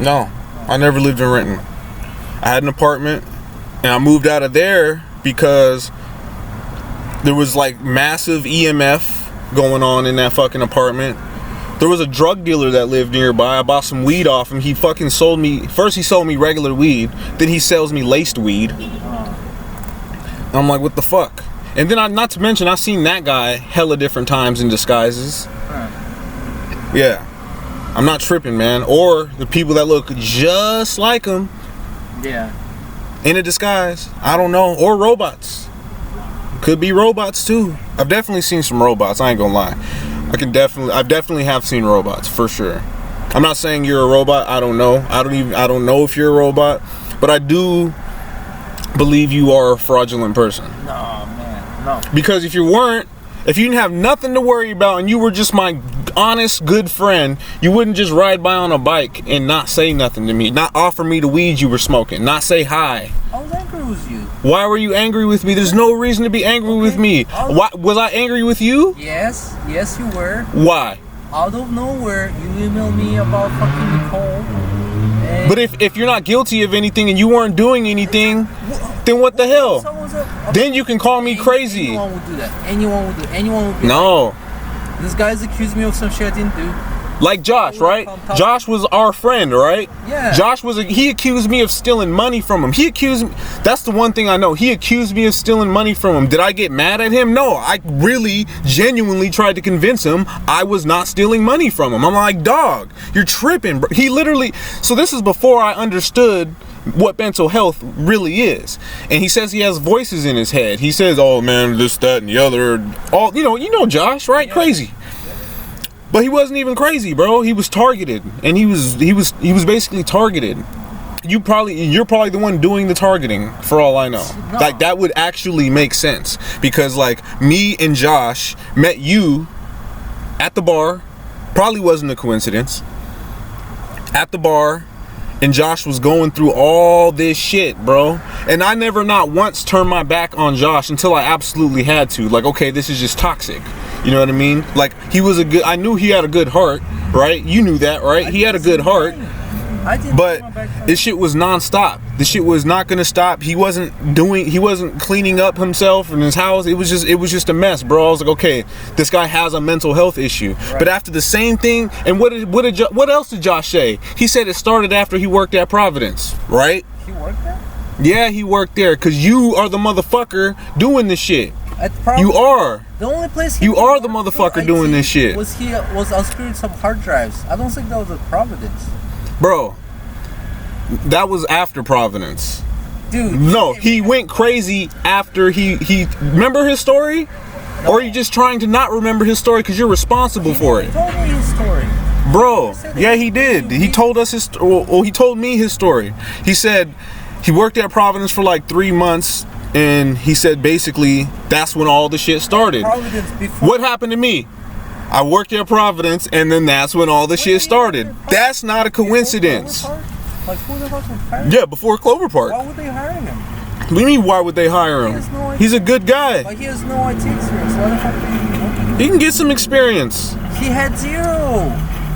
[SPEAKER 1] No, I never lived in Renton. I had an apartment, and I moved out of there because there was like massive EMF going on in that fucking apartment. There was a drug dealer that lived nearby. I bought some weed off him. He fucking sold me, first he sold me regular weed, then he sells me laced weed. And I'm like, what the fuck? And then, not to mention, I've seen that guy hella different times in disguises. Yeah. I'm not tripping, man. Or the people that look just like him.
[SPEAKER 2] Yeah.
[SPEAKER 1] In a disguise. I don't know. Or robots. Could be robots too. I've definitely seen some robots. I ain't gonna lie. I definitely have seen robots for sure. I'm not saying you're a robot. I don't know. I don't know if you're a robot, but I do believe you are a fraudulent person.
[SPEAKER 2] No, man. No.
[SPEAKER 1] Because if you didn't have nothing to worry about and you were just my honest, good friend, you wouldn't just ride by on a bike and not say nothing to me, not offer me the weed you were smoking, not say hi.
[SPEAKER 2] I was angry with you.
[SPEAKER 1] Why were you angry with me? There's no reason to be angry with me. Why was I angry with you?
[SPEAKER 2] Yes, you were.
[SPEAKER 1] Why?
[SPEAKER 2] Out of nowhere, you emailed me about fucking Nicole.
[SPEAKER 1] But if you're not guilty of anything and you weren't doing anything, then what the hell? Then you can call me crazy.
[SPEAKER 2] Anyone would do that. Anyone would do it. Anyone would be
[SPEAKER 1] No.
[SPEAKER 2] like, this guy's accused me of some shit I didn't do.
[SPEAKER 1] Like Josh, right? Josh was our friend, right?
[SPEAKER 2] Yeah.
[SPEAKER 1] Josh he accused me of stealing money from him. That's the one thing I know. He accused me of stealing money from him. Did I get mad at him? No, I really genuinely tried to convince him I was not stealing money from him. I'm like, dog, you're tripping, bro. He literally, so this is before I understood what mental health really is. And he says he has voices in his head. He says, oh man, this, that, and the other. All you know Josh, right? Yeah. Crazy. But he wasn't even crazy, bro. He was targeted, and he was basically targeted. You're probably the one doing the targeting, for all I know. No. Like that would actually make sense because like me and Josh met you at the bar. Probably wasn't a coincidence. At the bar, and Josh was going through all this shit, bro. And I never not once turned my back on Josh until I absolutely had to. Like, okay, this is just toxic. You know what I mean? Like, I knew he had a good heart, right? You knew that, right? He had a good heart. But this shit was non-stop. This shit was not gonna stop. He wasn't cleaning up himself in his house. It was just a mess, bro. I was like, okay, this guy has a mental health issue. Right. But after the same thing, and what else did Josh say? He said it started after he worked at Providence, right?
[SPEAKER 2] He worked there?
[SPEAKER 1] Yeah, he worked there, cause you are the motherfucker doing this shit. You are.
[SPEAKER 2] The only place
[SPEAKER 1] you are the motherfucker doing this shit.
[SPEAKER 2] Was unscrewing some hard drives. I don't think that was at Providence.
[SPEAKER 1] Bro, that was after Providence.
[SPEAKER 2] Dude.
[SPEAKER 1] No, he went crazy after he remember his story? No. Or are you just trying to not remember his story because you're responsible for it?
[SPEAKER 2] He told me his story.
[SPEAKER 1] Bro, yeah, he did. He told us he told me his story. He said he worked at Providence for like 3 months. And he said basically that's when all the shit started. What happened to me? I worked at Providence and then that's when all the shit started. That's not a coincidence.
[SPEAKER 2] Like who the fuck would hire him?
[SPEAKER 1] Yeah, before Clover Park.
[SPEAKER 2] Why would they hire him?
[SPEAKER 1] What do you mean why would they hire him? He's a good guy.
[SPEAKER 2] Like he has no IT experience. Why the fuck did he
[SPEAKER 1] can get some experience.
[SPEAKER 2] He had 0.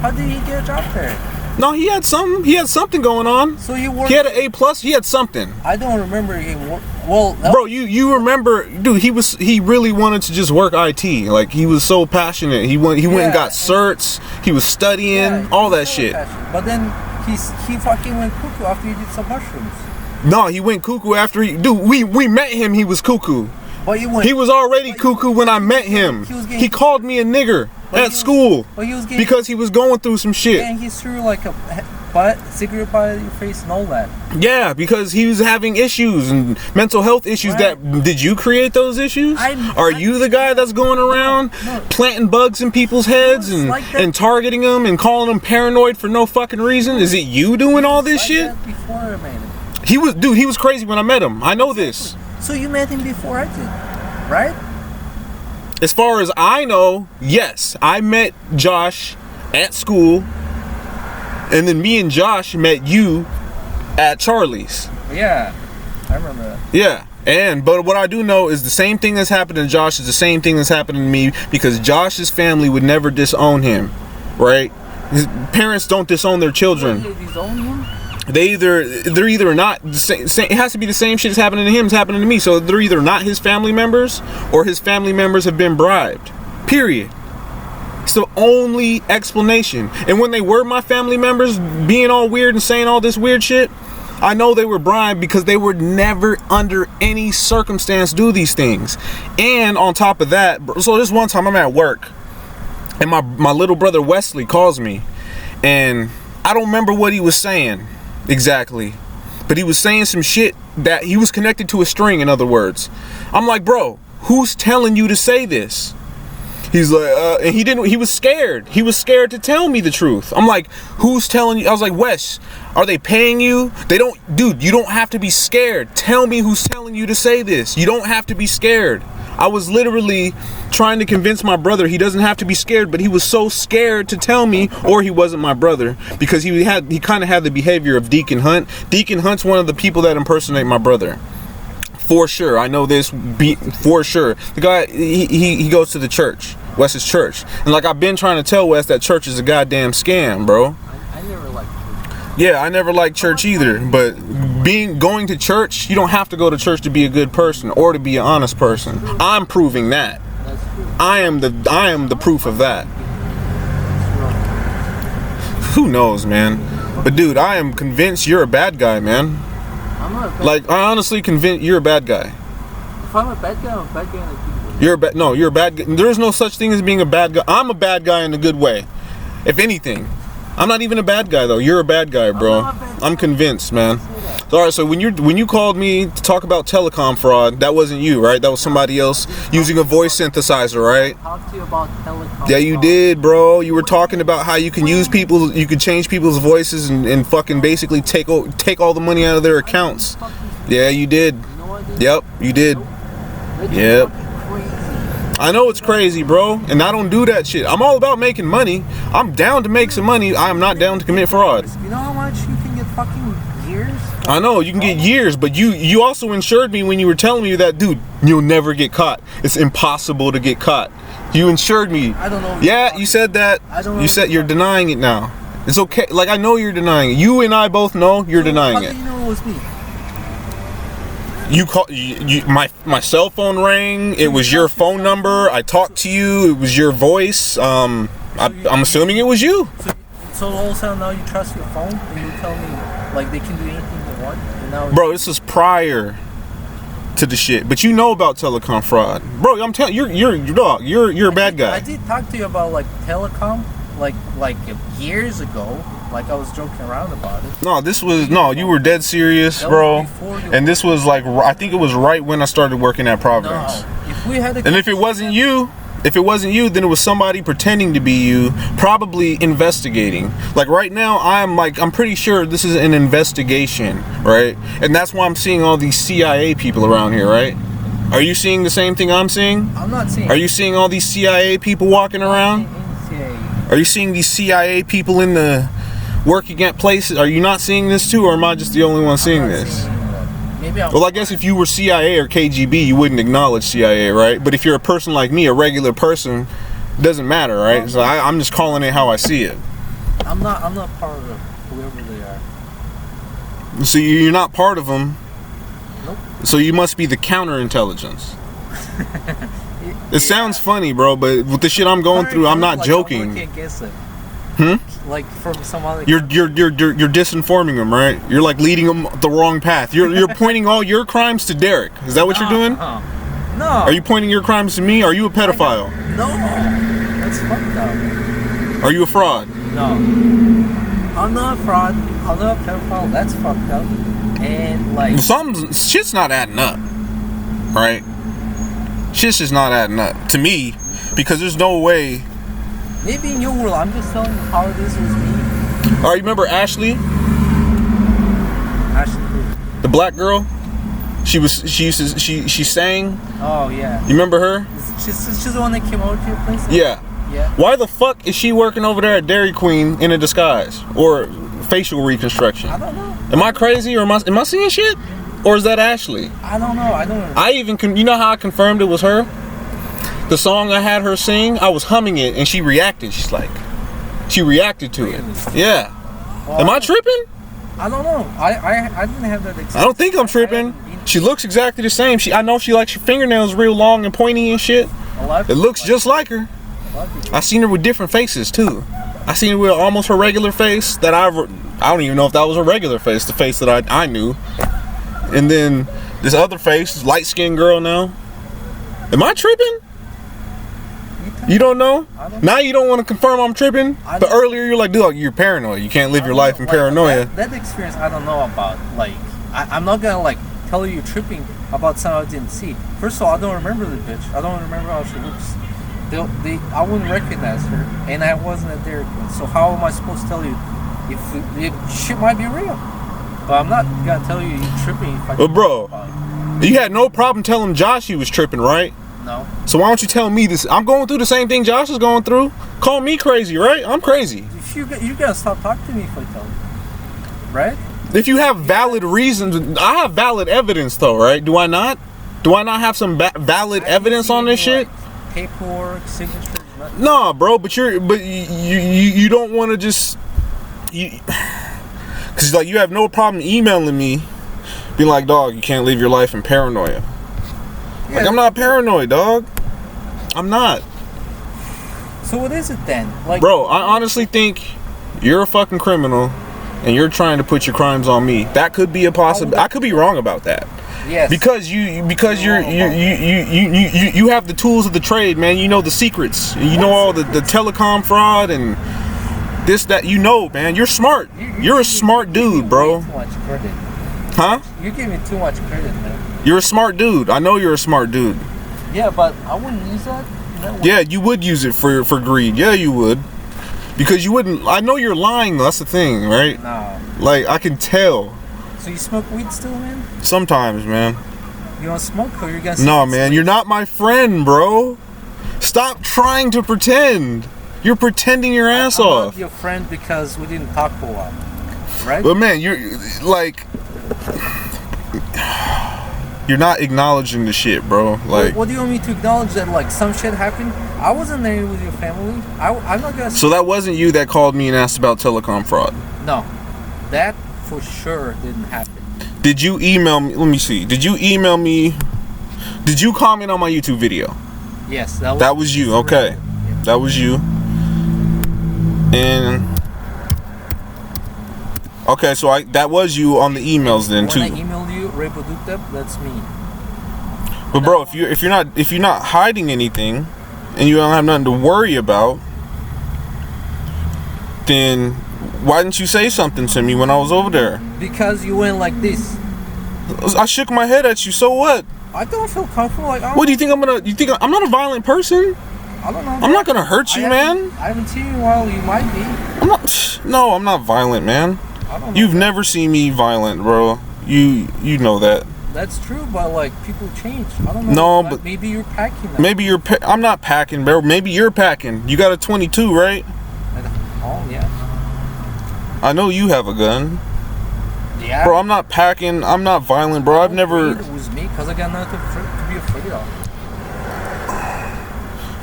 [SPEAKER 2] How did he get a job there?
[SPEAKER 1] No, he had something. He had something going on.
[SPEAKER 2] So he worked.
[SPEAKER 1] He had an A+. He had something.
[SPEAKER 2] I don't remember him. Well,
[SPEAKER 1] bro, you remember, dude? He really wanted to just work IT. Like he was so passionate. He went and got certs. He was studying all that shit.
[SPEAKER 2] But then he fucking went cuckoo after he did some mushrooms.
[SPEAKER 1] No, he went cuckoo after we met him. He was cuckoo.
[SPEAKER 2] But
[SPEAKER 1] he was already cuckoo when I met him. He called me a nigger at school because he was going through some shit.
[SPEAKER 2] And he threw like But secret part of your face know that.
[SPEAKER 1] Yeah, because he was having issues and mental health issues.
[SPEAKER 2] Right.
[SPEAKER 1] That did you create those issues? Are you the guy that's going around planting bugs in people's heads and targeting them and calling them paranoid for no fucking reason? Is it you doing all this shit?
[SPEAKER 2] Before I met him.
[SPEAKER 1] He was crazy when I met him. I know this.
[SPEAKER 2] So you met him before I did, right?
[SPEAKER 1] As far as I know, yes. I met Josh at school, and then me and Josh met you at Charlie's.
[SPEAKER 2] Yeah, I remember that.
[SPEAKER 1] Yeah, but what I do know is the same thing that's happened to Josh is the same thing that's happening to me, because Josh's family would never disown him, right? His parents don't disown their children.
[SPEAKER 2] They disown him?
[SPEAKER 1] They're either not the same. It has to be the same shit that's happening to him is happening to me. So they're either not his family members or his family members have been bribed. Period. It's the only explanation. And when they were my family members being all weird and saying all this weird shit, I know they were bribed because they would never under any circumstance do these things. And on top of that, so this one time I'm at work and my little brother Wesley calls me, and I don't remember what he was saying exactly, but he was saying some shit that he was connected to a string, in other words. I'm like, bro, who's telling you to say this? He's like, and he was scared. He was scared to tell me the truth. I'm like, who's telling you? I was like, Wes, are they paying you? Dude, you don't have to be scared. Tell me who's telling you to say this. You don't have to be scared. I was literally trying to convince my brother he doesn't have to be scared, but he was so scared to tell me, or he wasn't my brother, because he kind of had the behavior of Deacon Hunt. Deacon Hunt's one of the people that impersonate my brother. For sure. I know this for sure. The guy, he goes to the church, Wes's church. And like I've been trying to tell Wes, that church is a goddamn scam, bro.
[SPEAKER 2] I never liked church.
[SPEAKER 1] Yeah, I never liked church either, but going to church, you don't have to go to church to be a good person or to be an honest person. I'm proving that. I am the proof of that. Who knows, man? But dude, I am convinced you're a bad guy, man.
[SPEAKER 2] I'm not a bad
[SPEAKER 1] Like, I honestly convinced you're a bad guy.
[SPEAKER 2] If I'm a bad guy, I'm a bad guy in a good way.
[SPEAKER 1] You're a bad guy. There is no such thing as being a bad guy. I'm a bad guy in a good way. If anything. I'm not even a bad guy though. You're a bad guy, bro. I'm convinced, man. So, all right, so when you called me to talk about telecom fraud, that wasn't you, right? That was somebody else using a voice synthesizer, right?
[SPEAKER 2] I talked to you about telecom.
[SPEAKER 1] Yeah, you did, bro. You were talking about how you can you could change people's voices and fucking basically take all the money out of their accounts. Yeah, you did. Yep, you did. Yep. I know it's crazy, bro, and I don't do that shit. I'm all about making money. I'm down to make some money. I am not down to commit fraud.
[SPEAKER 2] You know how much you can get fucking years?
[SPEAKER 1] I know, you can get years, but you also insured me when you were telling me that, dude, you'll never get caught. It's impossible to get caught. You insured me.
[SPEAKER 2] I don't know.
[SPEAKER 1] Yeah, you said that. You said you're denying it now. It's okay. Like, I know you're denying it. You and I both know you're denying it.
[SPEAKER 2] How do you know it was me?
[SPEAKER 1] You call my cell phone rang. It was your phone number. I talked to you. It was your voice. I'm assuming it was you.
[SPEAKER 2] So all of a sudden now you trust your phone and you tell me like they can do anything they want. And now
[SPEAKER 1] bro, this is prior to the shit. But you know about telecom fraud, bro. I'm telling you, you're a bad guy.
[SPEAKER 2] I did talk to you about like telecom, like years ago. Like I was joking around about it.
[SPEAKER 1] No, you were dead serious, bro. And this was like, I think it was right when I started working at Providence.
[SPEAKER 2] No, if we had
[SPEAKER 1] and if it wasn't you, then it was somebody pretending to be you, probably investigating. Like right now, I'm pretty sure this is an investigation, right? And that's why I'm seeing all these CIA people around here, right? Are you seeing the same thing I'm seeing?
[SPEAKER 2] I'm not seeing.
[SPEAKER 1] Are you seeing all these CIA people walking around? Are you seeing these CIA people in the working at places? Are you not seeing this too, or am I just the only one seeing this? Well, I guess if you were CIA or KGB, you wouldn't acknowledge CIA, right? But if you're a person like me, a regular person, it doesn't matter, right? So I'm just calling it how I see it.
[SPEAKER 2] I'm not part of whoever they are.
[SPEAKER 1] So you're not part of them.
[SPEAKER 2] Nope.
[SPEAKER 1] So you must be the counterintelligence. It sounds funny, bro, but with the shit I'm going through, I'm not joking. Like from some other. You're disinforming them, right? You're like leading them the wrong path. You're pointing all your crimes to Derek. Is that what you're doing?
[SPEAKER 2] No.
[SPEAKER 1] Are you pointing your crimes to me? Are you a pedophile?
[SPEAKER 2] No. That's fucked up.
[SPEAKER 1] Are you a fraud?
[SPEAKER 2] No. I'm not a fraud. I'm not a pedophile. That's fucked up. And like,
[SPEAKER 1] some shit's not adding up, right? Shit's just not adding up to me, because there's no way.
[SPEAKER 2] Maybe in your world, I'm just telling you how it is with me.
[SPEAKER 1] All right, you remember Ashley?
[SPEAKER 2] Ashley who?
[SPEAKER 1] The black girl? She sang.
[SPEAKER 2] Oh yeah.
[SPEAKER 1] You remember her?
[SPEAKER 2] She's the one that came over to your place?
[SPEAKER 1] Yeah.
[SPEAKER 2] Yeah.
[SPEAKER 1] Why the fuck is she working over there at Dairy Queen in a disguise or facial reconstruction?
[SPEAKER 2] I don't know.
[SPEAKER 1] Am I crazy, or am I seeing shit? Or is that Ashley?
[SPEAKER 2] I don't know. I don't know.
[SPEAKER 1] I even you know how I confirmed it was her? The song I had her sing, I was humming it and she reacted. She reacted to it. Yeah.
[SPEAKER 2] Well,
[SPEAKER 1] Am I tripping?
[SPEAKER 2] I don't know. I didn't have that experience.
[SPEAKER 1] I don't think I'm tripping. She looks exactly the same. I know she likes her fingernails real long and pointy and shit. It looks just like her. I seen her with different faces too. I seen her with almost her regular face that I don't even know if that was her regular face, the face that I knew. And then this other face, light skinned girl now. Am I tripping? You don't know? Now you don't want to confirm I'm tripping? But earlier you're like, dude, you're paranoid. You can't live your life in paranoia.
[SPEAKER 2] That experience I don't know about. Like, I'm not gonna like tell you you're tripping about something I didn't see. First of all, I don't remember the bitch. I don't remember how she looks. I wouldn't recognize her, and I wasn't at Dairy Queen. So how am I supposed to tell you if shit might be real? But I'm not gonna tell you you're tripping if I.
[SPEAKER 1] But bro, you had no problem telling Josh he was tripping, right?
[SPEAKER 2] No.
[SPEAKER 1] So why don't you tell me this? I'm going through the same thing Josh is going through. Call me crazy, right? I'm crazy.
[SPEAKER 2] You gotta stop talking to me if I tell you, right?
[SPEAKER 1] If you have valid reasons, I have valid evidence though, right? Do I not? Do I not have some valid evidence on this shit?
[SPEAKER 2] Paperwork, signatures.
[SPEAKER 1] Nah, bro. But you don't want to just because like you have no problem emailing me, being like, dog, you can't live your life in paranoia. Yeah. Like I'm not paranoid, dog. I'm not.
[SPEAKER 2] So what is it then? Like,
[SPEAKER 1] bro, I honestly think you're a fucking criminal, and you're trying to put your crimes on me. That could be a possibility. I could be wrong about that.
[SPEAKER 2] Yes.
[SPEAKER 1] Because you have the tools of the trade, man. You know the secrets. You know all the telecom fraud and this, that. You know, man. You're smart. You're a smart dude, bro.
[SPEAKER 2] Too much credit.
[SPEAKER 1] Huh?
[SPEAKER 2] You give me too much credit, man.
[SPEAKER 1] You're a smart dude. I know you're a smart dude.
[SPEAKER 2] Yeah, but I wouldn't use that.
[SPEAKER 1] Yeah, you would use it for greed. Yeah, you would. Because you wouldn't. I know you're lying. That's the thing, right?
[SPEAKER 2] No.
[SPEAKER 1] Like I can tell.
[SPEAKER 2] So you smoke weed still, man?
[SPEAKER 1] Sometimes, man.
[SPEAKER 2] You don't smoke, or you're gonna?
[SPEAKER 1] No, man. You're not my friend, bro. Stop trying to pretend. You're pretending your ass off.
[SPEAKER 2] I'm not your friend because we didn't talk for a while, right?
[SPEAKER 1] But man, you're like, you're not acknowledging the shit, bro. Like,
[SPEAKER 2] what do you want me to acknowledge? That like some shit happened? I wasn't there with your family. I'm not gonna.
[SPEAKER 1] So that wasn't you that called me and asked about telecom fraud?
[SPEAKER 2] No, that for sure didn't happen.
[SPEAKER 1] Did you email me? Let me see. Did you email me? Did you comment on my YouTube video?
[SPEAKER 2] Yes,
[SPEAKER 1] that was you. Okay, yeah. That was you. And okay, so that was you on the emails then too.
[SPEAKER 2] When I emailed you, reproductive, that's me.
[SPEAKER 1] But bro, if you're not hiding anything, and you don't have nothing to worry about, then why didn't you say something to me when I was over there?
[SPEAKER 2] Because you went like this.
[SPEAKER 1] I shook my head at you. So what?
[SPEAKER 2] I don't feel comfortable. Like,
[SPEAKER 1] what do you think I'm gonna? You think I'm not a violent person?
[SPEAKER 2] I don't know.
[SPEAKER 1] I'm not gonna hurt you, man.
[SPEAKER 2] I haven't seen you in a while. You might be.
[SPEAKER 1] I'm not. No, I'm not violent, man.
[SPEAKER 2] I don't know.
[SPEAKER 1] You've never seen me violent, bro. You know that.
[SPEAKER 2] That's true, but like people change. I don't know.
[SPEAKER 1] No, but
[SPEAKER 2] maybe you're packing. That.
[SPEAKER 1] Maybe you're. I'm not packing, bro. Maybe you're packing. You got a 22, right?
[SPEAKER 2] Oh yeah.
[SPEAKER 1] I know you have a gun.
[SPEAKER 2] Yeah.
[SPEAKER 1] Bro, I'm not packing. I'm not violent, bro. I've never.
[SPEAKER 2] It was me, cause I got nothing to be afraid of.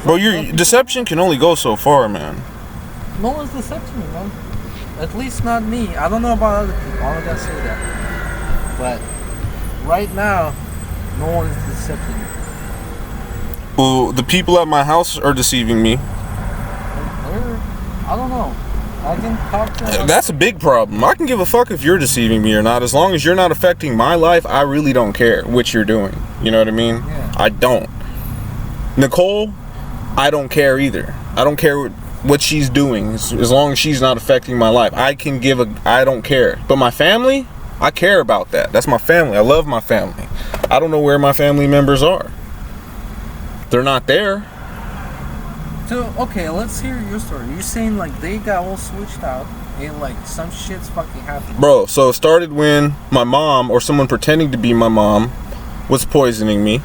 [SPEAKER 1] Bro, your deception can only go so far, man.
[SPEAKER 2] No one's decepting me, man. At least not me. I don't know about other people. I'm not gonna say that. But right now, no one is decepting me.
[SPEAKER 1] Well, the people at my house are deceiving me.
[SPEAKER 2] I don't know. I can talk to them.
[SPEAKER 1] That's a big problem. I can give a fuck if you're deceiving me or not. As long as you're not affecting my life, I really don't care what you're doing. You know what I mean?
[SPEAKER 2] Yeah.
[SPEAKER 1] I don't. Nicole, I don't care either. I don't care what she's doing, as long as she's not affecting my life. I don't care. But my family, I care about that. That's my family. I love my family. I don't know where my family members are. They're not there.
[SPEAKER 2] So, okay, let's hear your story. You're saying, like, they got all switched out and, like, some shit's fucking happening.
[SPEAKER 1] Bro, so it started when my mom, or someone pretending to be my mom, was poisoning me.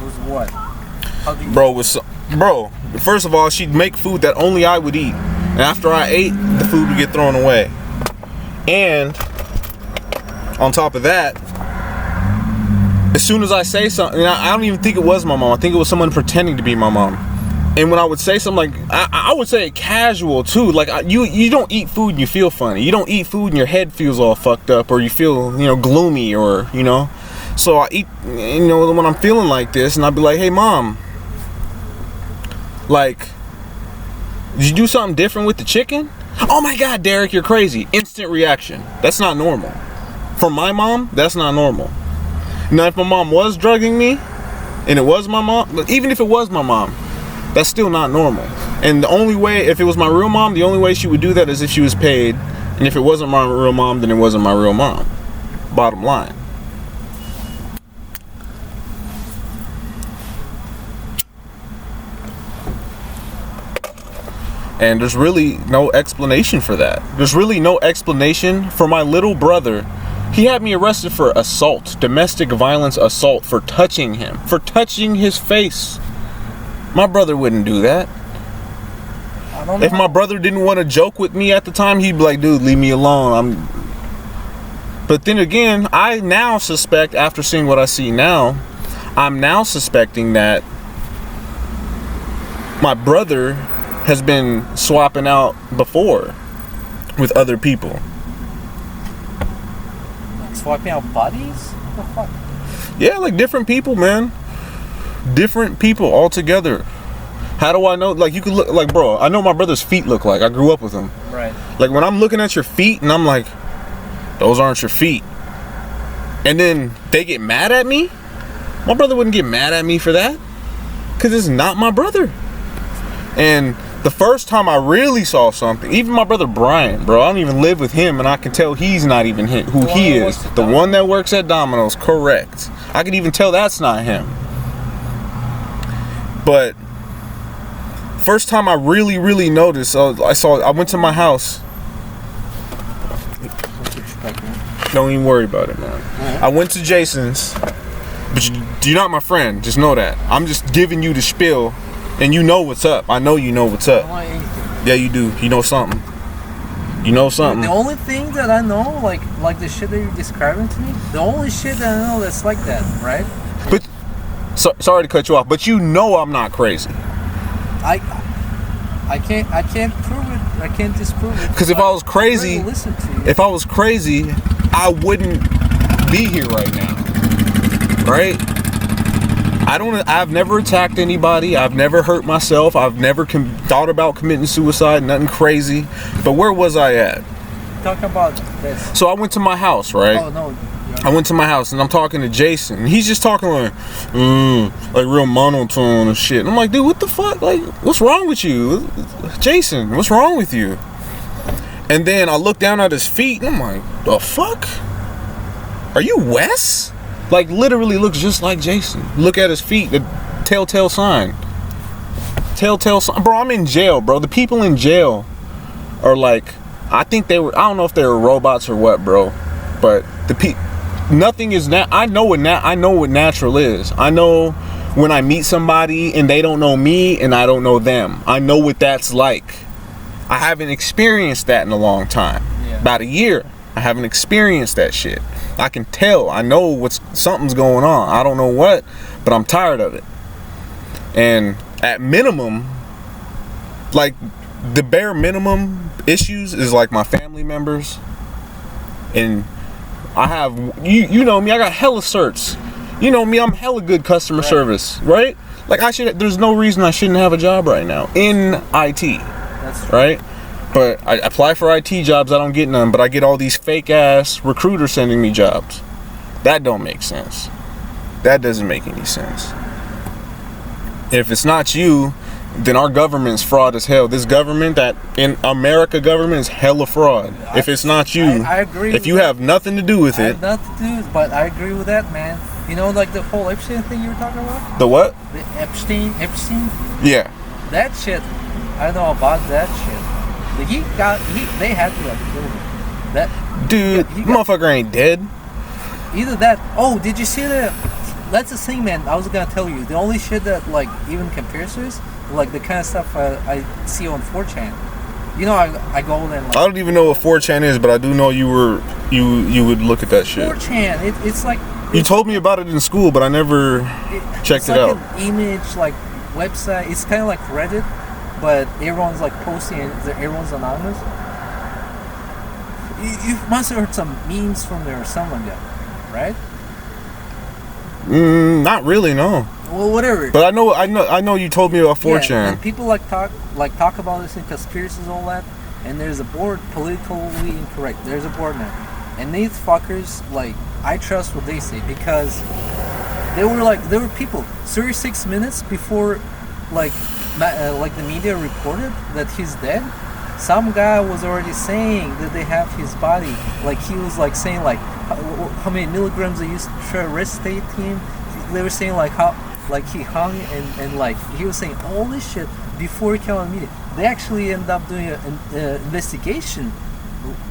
[SPEAKER 2] Was what? How do you...
[SPEAKER 1] Bro, first of all, she'd make food that only I would eat. And after I ate, the food would get thrown away. And on top of that, as soon as I say something, I don't even think it was my mom. I think it was someone pretending to be my mom. And when I would say something, like, I would say it casual too. Like, you don't eat food and you feel funny. You don't eat food and your head feels all fucked up, or you feel, gloomy, or, So I eat, when I'm feeling like this, and I'd be like, hey, Mom, like, did you do something different with the chicken? Oh my God, Derek, you're crazy. Instant reaction. That's not normal. For my mom, that's not normal. Now, if my mom was drugging me, and it was my mom, even if it was my mom, that's still not normal. And the only way, if it was my real mom, the only way she would do that is if she was paid. And if it wasn't my real mom, then it wasn't my real mom. Bottom line. And there's really no explanation for that. There's really no explanation for my little brother. He had me arrested for assault, domestic violence assault, for touching him, for touching his face. My brother wouldn't do that.
[SPEAKER 2] I don't know.
[SPEAKER 1] If my brother didn't want to joke with me at the time, he'd be like, dude, leave me alone. But then again, I now suspect, after seeing what I see now, I'm now suspecting that my brother has been swapping out before with other people.
[SPEAKER 2] Like swapping out bodies? What the fuck?
[SPEAKER 1] Yeah, like different people, man. Different people altogether. How do I know? Like, you could look, like, bro, I know my brother's feet look like. I grew up with him.
[SPEAKER 2] Right.
[SPEAKER 1] Like, when I'm looking at your feet and I'm like, those aren't your feet. And then they get mad at me. My brother wouldn't get mad at me for that, because it's not my brother. And the first time I really saw something, even my brother Brian, bro, I don't even live with him, and I can tell he's not even who he is. The one that works at Domino's, correct. I can even tell that's not him. But first time I really noticed, I went to my house. Don't even worry about it, man. I went to Jason's, but you're not my friend. Just know that. I'm just giving you the spiel, and you know what's up. I know you know what's up. Yeah, you do. You know something. You know something.
[SPEAKER 2] The only thing that I know, like the shit that you're describing to me, the only shit that I know that's like that, right?
[SPEAKER 1] But sorry to cut you off, but you know I'm not crazy.
[SPEAKER 2] I can't prove it. I can't disprove it.
[SPEAKER 1] Because if I was crazy, I wouldn't be here right now. Right? I've never attacked anybody. I've never hurt myself. I've never thought about committing suicide. Nothing crazy. But where was I at?
[SPEAKER 2] Talk about this.
[SPEAKER 1] So I went to my house, right?
[SPEAKER 2] Oh no.
[SPEAKER 1] I went to my house and I'm talking to Jason. And he's just talking like real monotone and shit. And I'm like, dude, what the fuck? Like, what's wrong with you? Jason, what's wrong with you? And then I look down at his feet and I'm like, the fuck? Are you Wes? Like, literally looks just like Jason. Look at his feet, the telltale sign. Telltale sign. Bro, I'm in jail, bro. The people in jail are like, I don't know if they were robots or what, bro. But nothing is I know what natural is. I know when I meet somebody and they don't know me and I don't know them. I know what that's like. I haven't experienced that in a long time. Yeah. About a year. I haven't experienced that shit. I can tell. I know something's going on. I don't know what, but I'm tired of it. And at minimum, like the bare minimum issues is like my family members. And I have, you know me, I got hella certs. You know me, I'm hella good customer service, right? Like there's no reason I shouldn't have a job right now in IT. That's true. Right? But I apply for IT jobs, I don't get none, but I get all these fake ass recruiters sending me jobs. That don't make sense. That doesn't make any sense. If it's not you, then our government's fraud as hell. This government that in America government is hella fraud. If it's not you,
[SPEAKER 2] I agree.
[SPEAKER 1] If you have nothing to do with it,
[SPEAKER 2] nothing to do with it, but I agree with that, man. You know, like the whole Epstein thing you were talking about.
[SPEAKER 1] The what?
[SPEAKER 2] The Epstein.
[SPEAKER 1] Yeah.
[SPEAKER 2] That shit. I don't know about that shit. They had to like kill him. That
[SPEAKER 1] dude, motherfucker ain't dead.
[SPEAKER 2] Either that. Oh, did you see the? That's the thing, man. I was gonna tell you. The only shit that like even compares to is like the kind of stuff I see on 4chan. You know, I go and like.
[SPEAKER 1] I don't even know what 4chan is, but I do know you would look at that shit.
[SPEAKER 2] 4chan, it's like.
[SPEAKER 1] You told me about it in school, but I never checked it out.
[SPEAKER 2] It's like an image like website. It's kind of like Reddit, but everyone's like posting and everyone's anonymous. You must have heard some memes from there or something like that, right?
[SPEAKER 1] Not really, no.
[SPEAKER 2] Well, whatever.
[SPEAKER 1] But I know you told me about 4chan.
[SPEAKER 2] Yeah, and people talk about this in conspiracies and all that. And there's a board, politically incorrect. There's a board now, and these fuckers, like, I trust what they say because they were people 36 minutes before, like the media reported that he's dead. Some guy was already saying that they have his body. Like he was like saying like how many milligrams they used to try to arrestate him. They were saying like how like he hung and like he was saying all this shit before he came on the media. They actually ended up doing an investigation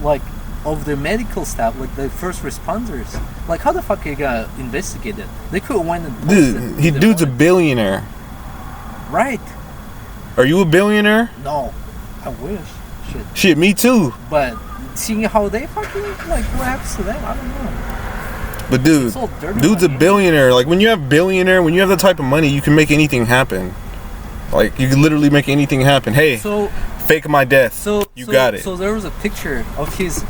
[SPEAKER 2] like of the medical staff, like the first responders. Like how the fuck you gonna investigate it? They could have went and
[SPEAKER 1] dude's a billionaire.
[SPEAKER 2] Right.
[SPEAKER 1] Are you a billionaire?
[SPEAKER 2] No. I wish.
[SPEAKER 1] Shit, me too.
[SPEAKER 2] But seeing how they fucking like what happens to them, I don't know.
[SPEAKER 1] But dude's a billionaire. Like when you have the type of money, you can make anything happen. Like you can literally make anything happen. Hey, fake my death. You got it.
[SPEAKER 2] So there was a picture of his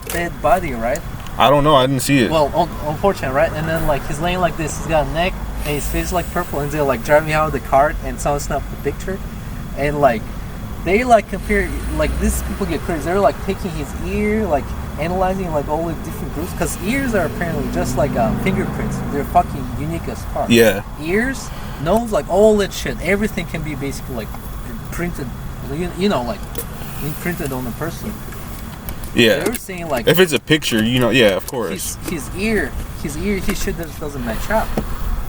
[SPEAKER 2] dead body, right?
[SPEAKER 1] I don't know. I didn't see it.
[SPEAKER 2] Well, unfortunate, right? And then like he's laying like this. He's got a neck and his face is like purple, and they're like driving out of the cart, and someone snapped the picture, and like. They like compare like these people get crazy. They're like taking his ear, like analyzing like all the different groups because ears are apparently just like fingerprints. They're fucking unique as fuck.
[SPEAKER 1] Yeah.
[SPEAKER 2] Ears, nose, like all that shit. Everything can be basically like printed, you know, like imprinted on a person.
[SPEAKER 1] Yeah.
[SPEAKER 2] They're saying like
[SPEAKER 1] if it's a picture, you know, yeah, of course.
[SPEAKER 2] His ear, his shit just doesn't match up.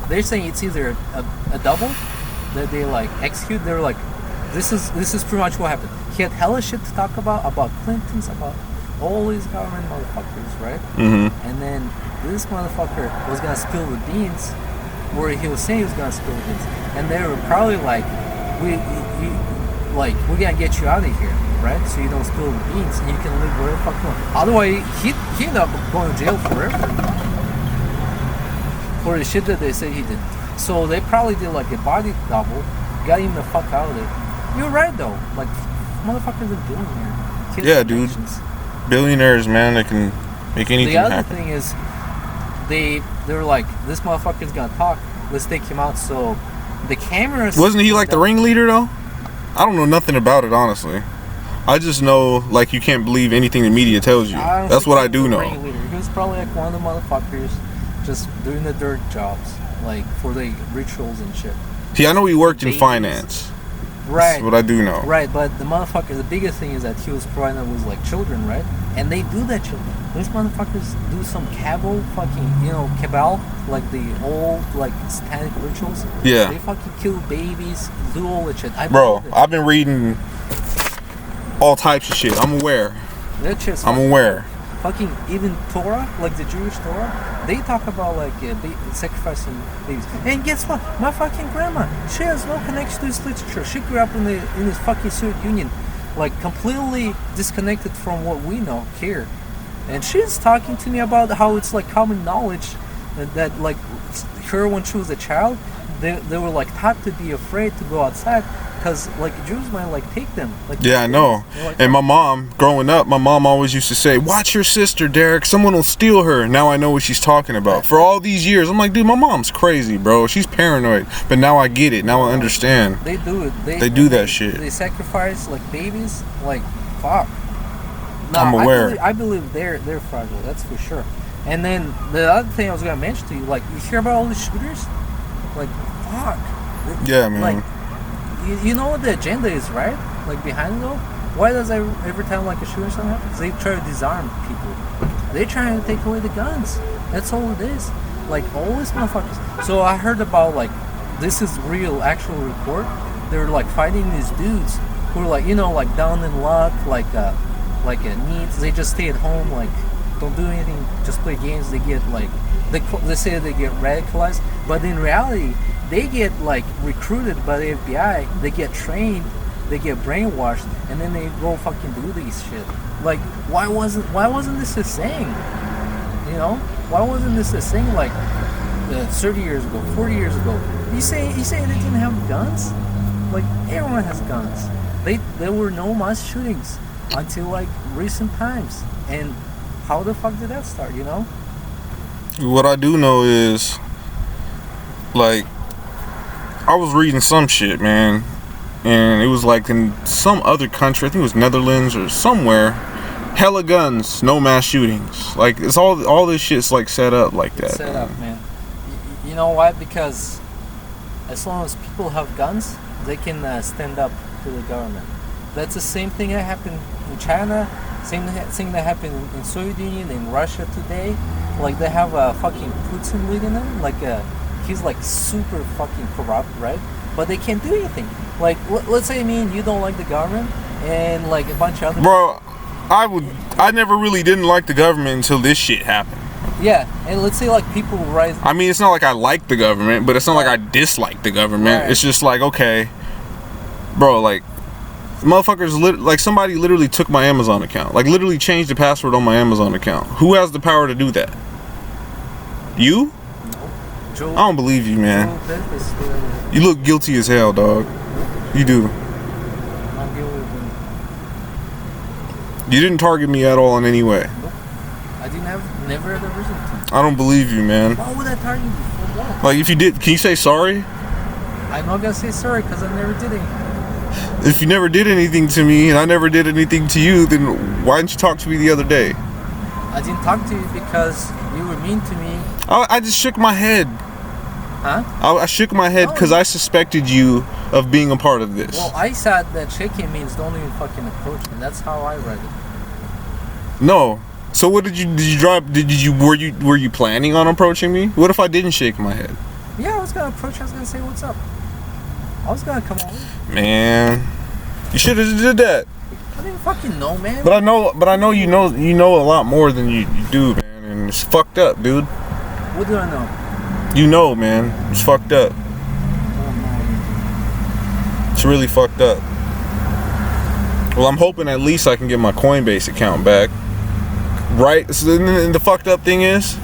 [SPEAKER 2] They're saying it's either a double that they like execute. They're like. This is pretty much what happened. He had hella shit to talk about Clintons, about all these government motherfuckers, right?
[SPEAKER 1] Mm-hmm.
[SPEAKER 2] And then this motherfucker was gonna spill the beans, where he was saying he was gonna spill the beans, and they were probably like, we're gonna get you out of here, right? So you don't spill the beans, and you can live wherever the fuck you want. Otherwise, he ended up going to jail forever for the shit that they say he did. So they probably did like a body double, got him the fuck out of there. You're right though. Like motherfuckers are billionaires.
[SPEAKER 1] Yeah, dude. Billionaires, man, they can make anything happen.
[SPEAKER 2] The other thing is, they were like, this motherfucker's gonna talk. Let's take him out. So the cameras.
[SPEAKER 1] Wasn't he like the ringleader though? I don't know nothing about it, honestly. I just know like you can't believe anything the media tells you. That's what I do know.
[SPEAKER 2] He was probably like one of the motherfuckers just doing the dirt jobs, like for the rituals and shit.
[SPEAKER 1] See, I know he worked in finance.
[SPEAKER 2] Right.
[SPEAKER 1] That's what I do know.
[SPEAKER 2] Right, but the biggest thing is that he was providing with like children, right? And they do that shit. Those motherfuckers do some cabal, like the old like satanic rituals.
[SPEAKER 1] Yeah.
[SPEAKER 2] They fucking kill babies, do all that shit.
[SPEAKER 1] I've been reading all types of shit. I'm aware.
[SPEAKER 2] That shit's
[SPEAKER 1] I'm aware.
[SPEAKER 2] Fucking even Torah, like the Jewish Torah, they talk about like sacrificing babies. And guess what? My fucking grandma, she has no connection to this literature. She grew up in this fucking Soviet Union, like completely disconnected from what we know here. And she's talking to me about how it's like common knowledge that like her when she was a child, they were like taught to be afraid to go outside. Because like Jews might like take them. Like,
[SPEAKER 1] yeah, I know. Like, and my mom, growing up, my mom always used to say, "Watch your sister, Derek. Someone will steal her." Now I know what she's talking about. For all these years, I'm like, dude, my mom's crazy, bro. She's paranoid. But now I get it. Now I understand.
[SPEAKER 2] They do it.
[SPEAKER 1] They do that shit.
[SPEAKER 2] They sacrifice like babies. Like fuck. No,
[SPEAKER 1] I'm aware.
[SPEAKER 2] I believe they're fragile. That's for sure. And then the other thing I was gonna mention to you, like you hear about all the shooters, like fuck.
[SPEAKER 1] Yeah, man.
[SPEAKER 2] Like, you know what the agenda is, right? Like behind it all. Why does every time like a shooting something happens, they try to disarm people? They're trying to take away the guns. That's all it is. Like all these motherfuckers. So I heard about like this is real, actual report. They're like fighting these dudes who are like like down in luck, like needs. They just stay at home, like don't do anything, just play games. They get like they say they get radicalized, but in reality, they get like recruited by the FBI. They get trained. They get brainwashed, and then they go fucking do these shit. Like, why wasn't this a thing? Why wasn't this a thing like 30 years ago, 40 years ago? You say they didn't have guns? Like, everyone has guns. There were no mass shootings until like recent times. And how the fuck did that start?
[SPEAKER 1] What I do know is, like, I was reading some shit, man. And it was like in some other country, I think it was Netherlands or somewhere, hella guns, no mass shootings. Like it's all this shit's like set up like that.
[SPEAKER 2] It's set up, man. You know why? Because as long as people have guns, they can stand up to the government. That's the same thing that happened in China. Same thing that happened in Soviet Union, in Russia today. Like they have a fucking Putin leading them. Like he's like super fucking corrupt, right? But they can't do anything. Like, let's say me and you don't like the government, and like a bunch of other.
[SPEAKER 1] Bro, I never really didn't like the government until this shit happened.
[SPEAKER 2] Yeah, and let's say like people rise.
[SPEAKER 1] I mean, it's not like I like the government, but it's not like I dislike the government. Right. It's just like, okay, bro, like motherfuckers, like somebody literally took my Amazon account, like literally changed the password on my Amazon account. Who has the power to do that? You?
[SPEAKER 2] Joe,
[SPEAKER 1] I don't believe you, man. You look guilty as hell, dog. You do.
[SPEAKER 2] I'm guilty.
[SPEAKER 1] You didn't target me at all in any way.
[SPEAKER 2] Nope. I never had a reason to.
[SPEAKER 1] I don't believe you, man.
[SPEAKER 2] Why would I target you for what?
[SPEAKER 1] Like, if you did, can you say sorry?
[SPEAKER 2] I'm not gonna say sorry because I never did anything.
[SPEAKER 1] If you never did anything to me and I never did anything to you, then why didn't you talk to me the other day?
[SPEAKER 2] I didn't talk to you because you were mean to me.
[SPEAKER 1] I just shook my head.
[SPEAKER 2] Huh?
[SPEAKER 1] I shook my head because I suspected you of being a part of this.
[SPEAKER 2] Well, I said that shaking means don't even fucking approach me. That's how I read it.
[SPEAKER 1] No. So what did you drive? Were you planning on approaching me? What if I didn't shake my head?
[SPEAKER 2] Yeah, I was gonna approach you. I was gonna say what's up. I was gonna come over.
[SPEAKER 1] Man, you should have did that.
[SPEAKER 2] I didn't fucking know, man.
[SPEAKER 1] But I know you know a lot more than you do, man, and it's fucked up, dude.
[SPEAKER 2] What do I know?
[SPEAKER 1] You know, man, it's fucked up. It's really fucked up. Well, I'm hoping at least I can get my Coinbase account back. Right? So, and the fucked up thing is,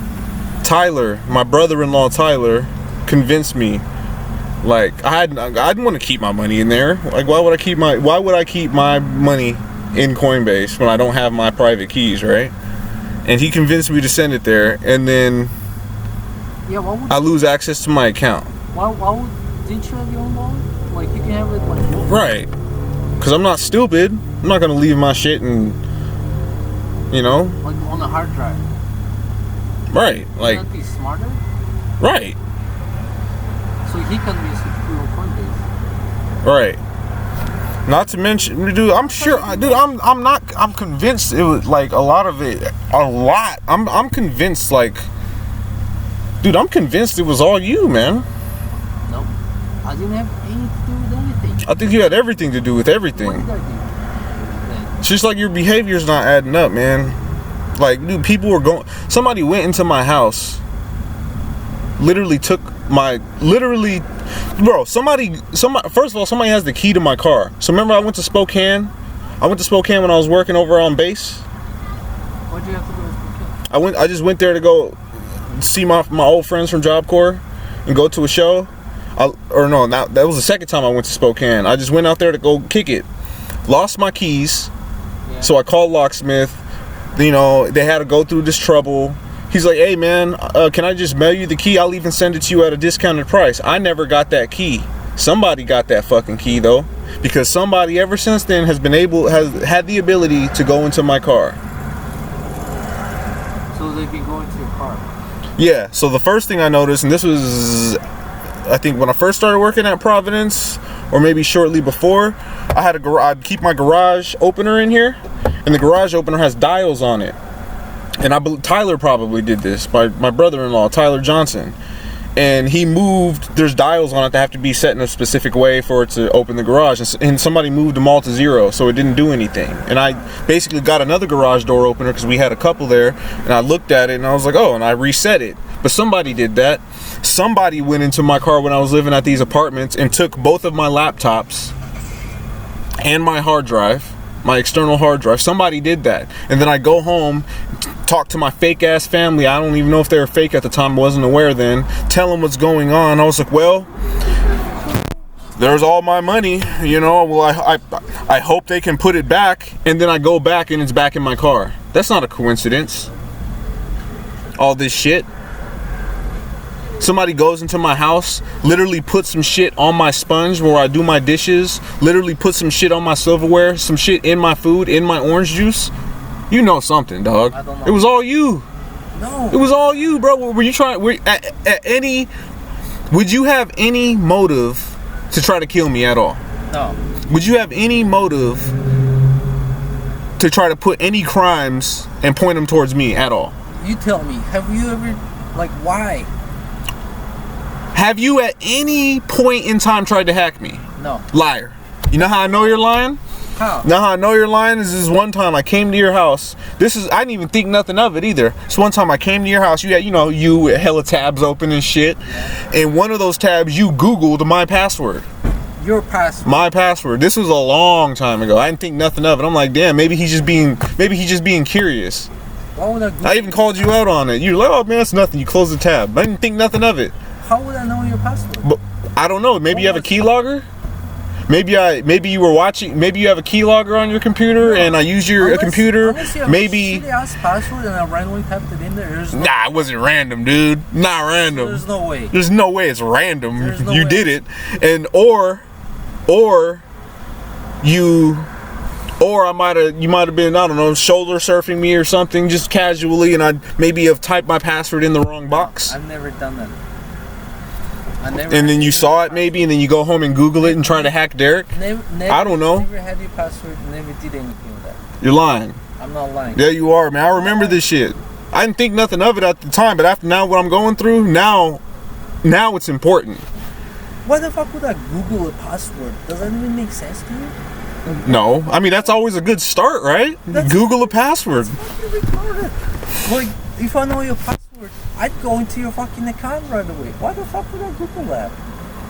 [SPEAKER 1] Tyler, my brother-in-law Tyler, convinced me. Like I didn't want to keep my money in there. Like why would I keep my money in Coinbase when I don't have my private keys, right? And he convinced me to send it there, and then I lose access to my account.
[SPEAKER 2] Why didn't you have your own wallet? Like you can have it like
[SPEAKER 1] right? Because I'm not stupid. I'm not gonna leave my shit and like
[SPEAKER 2] on the hard drive.
[SPEAKER 1] Right, like.
[SPEAKER 2] Wouldn't that be smarter?
[SPEAKER 1] Right.
[SPEAKER 2] So he convinced you to do a Coinbase.
[SPEAKER 1] Right. Not to mention, dude, I'm sure, dude, I'm convinced it was like a lot. I'm convinced, like, dude, I'm convinced it was all you, man.
[SPEAKER 2] Nope. I didn't have anything to do with anything.
[SPEAKER 1] I think you had everything to do with everything.
[SPEAKER 2] What did I do?
[SPEAKER 1] It's just like your behavior's not adding up, man. Like, dude, somebody went into my house, literally took somebody, first of all, somebody has the key to my car. So remember I went to Spokane? I went to Spokane when I was working over on base.
[SPEAKER 2] Why'd you have to go to Spokane?
[SPEAKER 1] I just went there to go see my old friends from Job Corps and go to a show. That was the second time I went to Spokane. I just went out there to go kick it. Lost my keys. Yeah. So I called locksmith. They had to go through this trouble. He's like, hey man, can I just mail you the key? I'll even send it to you at a discounted price. I never got that key. Somebody got that fucking key though, because somebody ever since then has had the ability to go into my car.
[SPEAKER 2] So they've been going to your car?
[SPEAKER 1] Yeah, so the first thing I noticed, and this was, I think when I first started working at Providence, or maybe shortly before, I'd keep my garage opener in here, and the garage opener has dials on it. And I believe Tyler probably did this, my brother-in-law, Tyler Johnson. And he moved, there's dials on it that have to be set in a specific way for it to open the garage. And somebody moved them all to 0, so it didn't do anything. And I basically got another garage door opener because we had a couple there. And I looked at it and I was like, oh, and I reset it. But somebody did that. Somebody went into my car when I was living at these apartments and took both of my laptops and my hard drive, my external hard drive. Somebody did that. And then I go home, talk to my fake ass family. I don't even know if they were fake at the time. I wasn't aware then. Tell them what's going on. I was like, well, there's all my money, you know. Well, I hope they can put it back. And then I go back and it's back in my car. That's not a coincidence. All this shit. Somebody goes into my house, literally puts some shit on my sponge where I do my dishes, literally put some shit on my silverware, some shit in my food, in my orange juice. You know something, dog.
[SPEAKER 2] I don't know.
[SPEAKER 1] It was all you.
[SPEAKER 2] No.
[SPEAKER 1] It was all you, bro. Were you trying? Would you have any motive to try to kill me at all?
[SPEAKER 2] No.
[SPEAKER 1] Would you have any motive to try to put any crimes and point them towards me at all?
[SPEAKER 2] You tell me. Have you ever, like, why?
[SPEAKER 1] Have you at any point in time tried to hack me?
[SPEAKER 2] No.
[SPEAKER 1] Liar. You know how I know you're lying?
[SPEAKER 2] How?
[SPEAKER 1] Now how I know you're lying is this one time I came to your house. I didn't even think nothing of it either. This one time I came to your house, you had, you hella tabs open and shit.
[SPEAKER 2] Yeah.
[SPEAKER 1] And one of those tabs, you Googled my password.
[SPEAKER 2] Your password.
[SPEAKER 1] My password. This was a long time ago. I didn't think nothing of it. I'm like, damn, maybe he's just being curious.
[SPEAKER 2] Why would
[SPEAKER 1] I even called you out on it. You're like, oh man, it's nothing. You close the tab. I didn't think nothing of it.
[SPEAKER 2] How would I know your password?
[SPEAKER 1] But I don't know. Maybe you have a keylogger. Maybe you were watching. Maybe you have a keylogger on your computer, and I use your computer.
[SPEAKER 2] Unless you have
[SPEAKER 1] Maybe.
[SPEAKER 2] a shitty-ass password and I randomly typed it in there.
[SPEAKER 1] Nah, it wasn't random, dude. Not random.
[SPEAKER 2] There's no way.
[SPEAKER 1] There's no way it's random.
[SPEAKER 2] No
[SPEAKER 1] You
[SPEAKER 2] way.
[SPEAKER 1] did it, and or I you might have been, I don't know, shoulder surfing me or something, just casually, and I maybe have typed my password in the wrong box.
[SPEAKER 2] I've never done that.
[SPEAKER 1] And then you saw it maybe, and then you go home and Google it and try to hack Derek.
[SPEAKER 2] Never,
[SPEAKER 1] I don't know.
[SPEAKER 2] Never had your password. Never did anything with that.
[SPEAKER 1] You're lying.
[SPEAKER 2] I'm not lying.
[SPEAKER 1] Yeah, you are, man. I remember this shit. I didn't think nothing of it at the time, but after now, what I'm going through now it's important.
[SPEAKER 2] Why the fuck would I Google a password? Does that even make sense to you?
[SPEAKER 1] No, I mean that's always a good start, right? Google a password.
[SPEAKER 2] That's fucking retarded. Like, if I know your password, I'd go into your fucking account right away. Why the fuck would I Google that?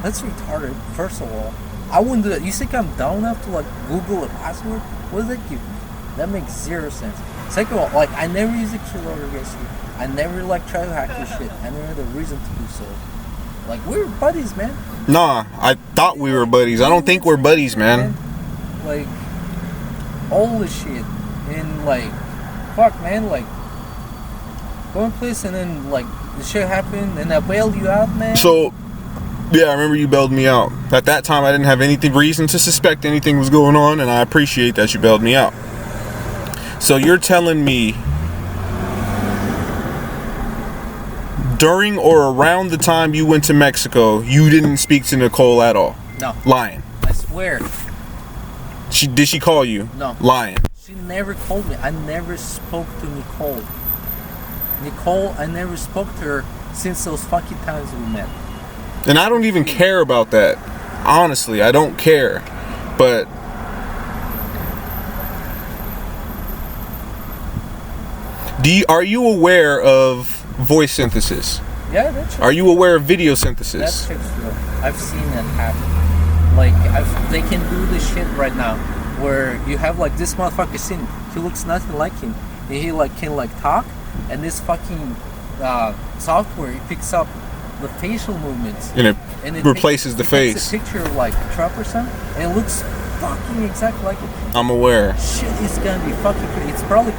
[SPEAKER 2] That's retarded, first of all. I wouldn't do that. You think I'm dumb enough to, like, Google a password? What does that give me? That makes zero sense. Second of all, like, I never use a keylogger against you. I never, like, try to hack your shit. I never had a reason to do so. Like, we're buddies, man.
[SPEAKER 1] Nah, I thought we were buddies. I don't think we're buddies, man.
[SPEAKER 2] Like, all this shit. And, like, fuck, man, like, going place and then, like, the shit happened and I bailed you out, man.
[SPEAKER 1] So, yeah, I remember you bailed me out. At that time, I didn't have reason to suspect anything was going on, and I appreciate that you bailed me out. So you're telling me during or around the time you went to Mexico, you didn't speak to Nicole at all?
[SPEAKER 2] No.
[SPEAKER 1] Lying.
[SPEAKER 2] I swear.
[SPEAKER 1] Did she call you?
[SPEAKER 2] No.
[SPEAKER 1] Lying.
[SPEAKER 2] She never called me. I never spoke to Nicole. Nicole, I never spoke to her since those fucking times we met.
[SPEAKER 1] And I don't even care about that. Honestly, I don't care. But are you aware of voice synthesis?
[SPEAKER 2] Yeah, that's true.
[SPEAKER 1] Are you aware of video synthesis?
[SPEAKER 2] That's true. I've seen it happen. Like, they can do this shit right now, where you have like this motherfucker sitting, he looks nothing like him, and he like can like talk, and this fucking software, it picks up the facial movements,
[SPEAKER 1] and it replaces the face.
[SPEAKER 2] Takes a picture of like Trump or something, and it looks fucking exactly like it.
[SPEAKER 1] I'm aware.
[SPEAKER 2] Shit is gonna be fucking crazy. It's probably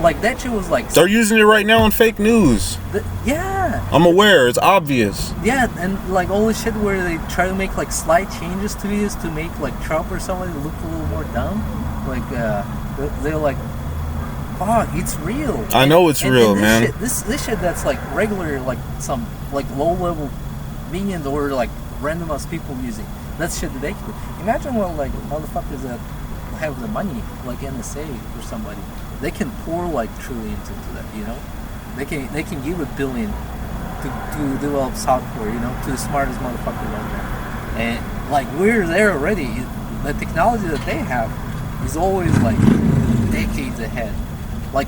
[SPEAKER 2] like that shit was like.
[SPEAKER 1] They're using it right now on fake news.
[SPEAKER 2] Yeah.
[SPEAKER 1] I'm aware. It's obvious.
[SPEAKER 2] Yeah, and like all this shit where they try to make like slight changes to this to make like Trump or somebody look a little more dumb. Like they're like, fuck, it's real.
[SPEAKER 1] I know it's real, man.
[SPEAKER 2] This shit that's like regular, like some like low level minions or like random ass people using. That's shit that they can do. Imagine what like motherfuckers that have the money, like NSA or somebody, they can pour like trillions into that. You know, they can give $1 billion to develop software. You know, to the smartest motherfuckers out there. And like we're there already. The technology that they have is always like decades ahead. Like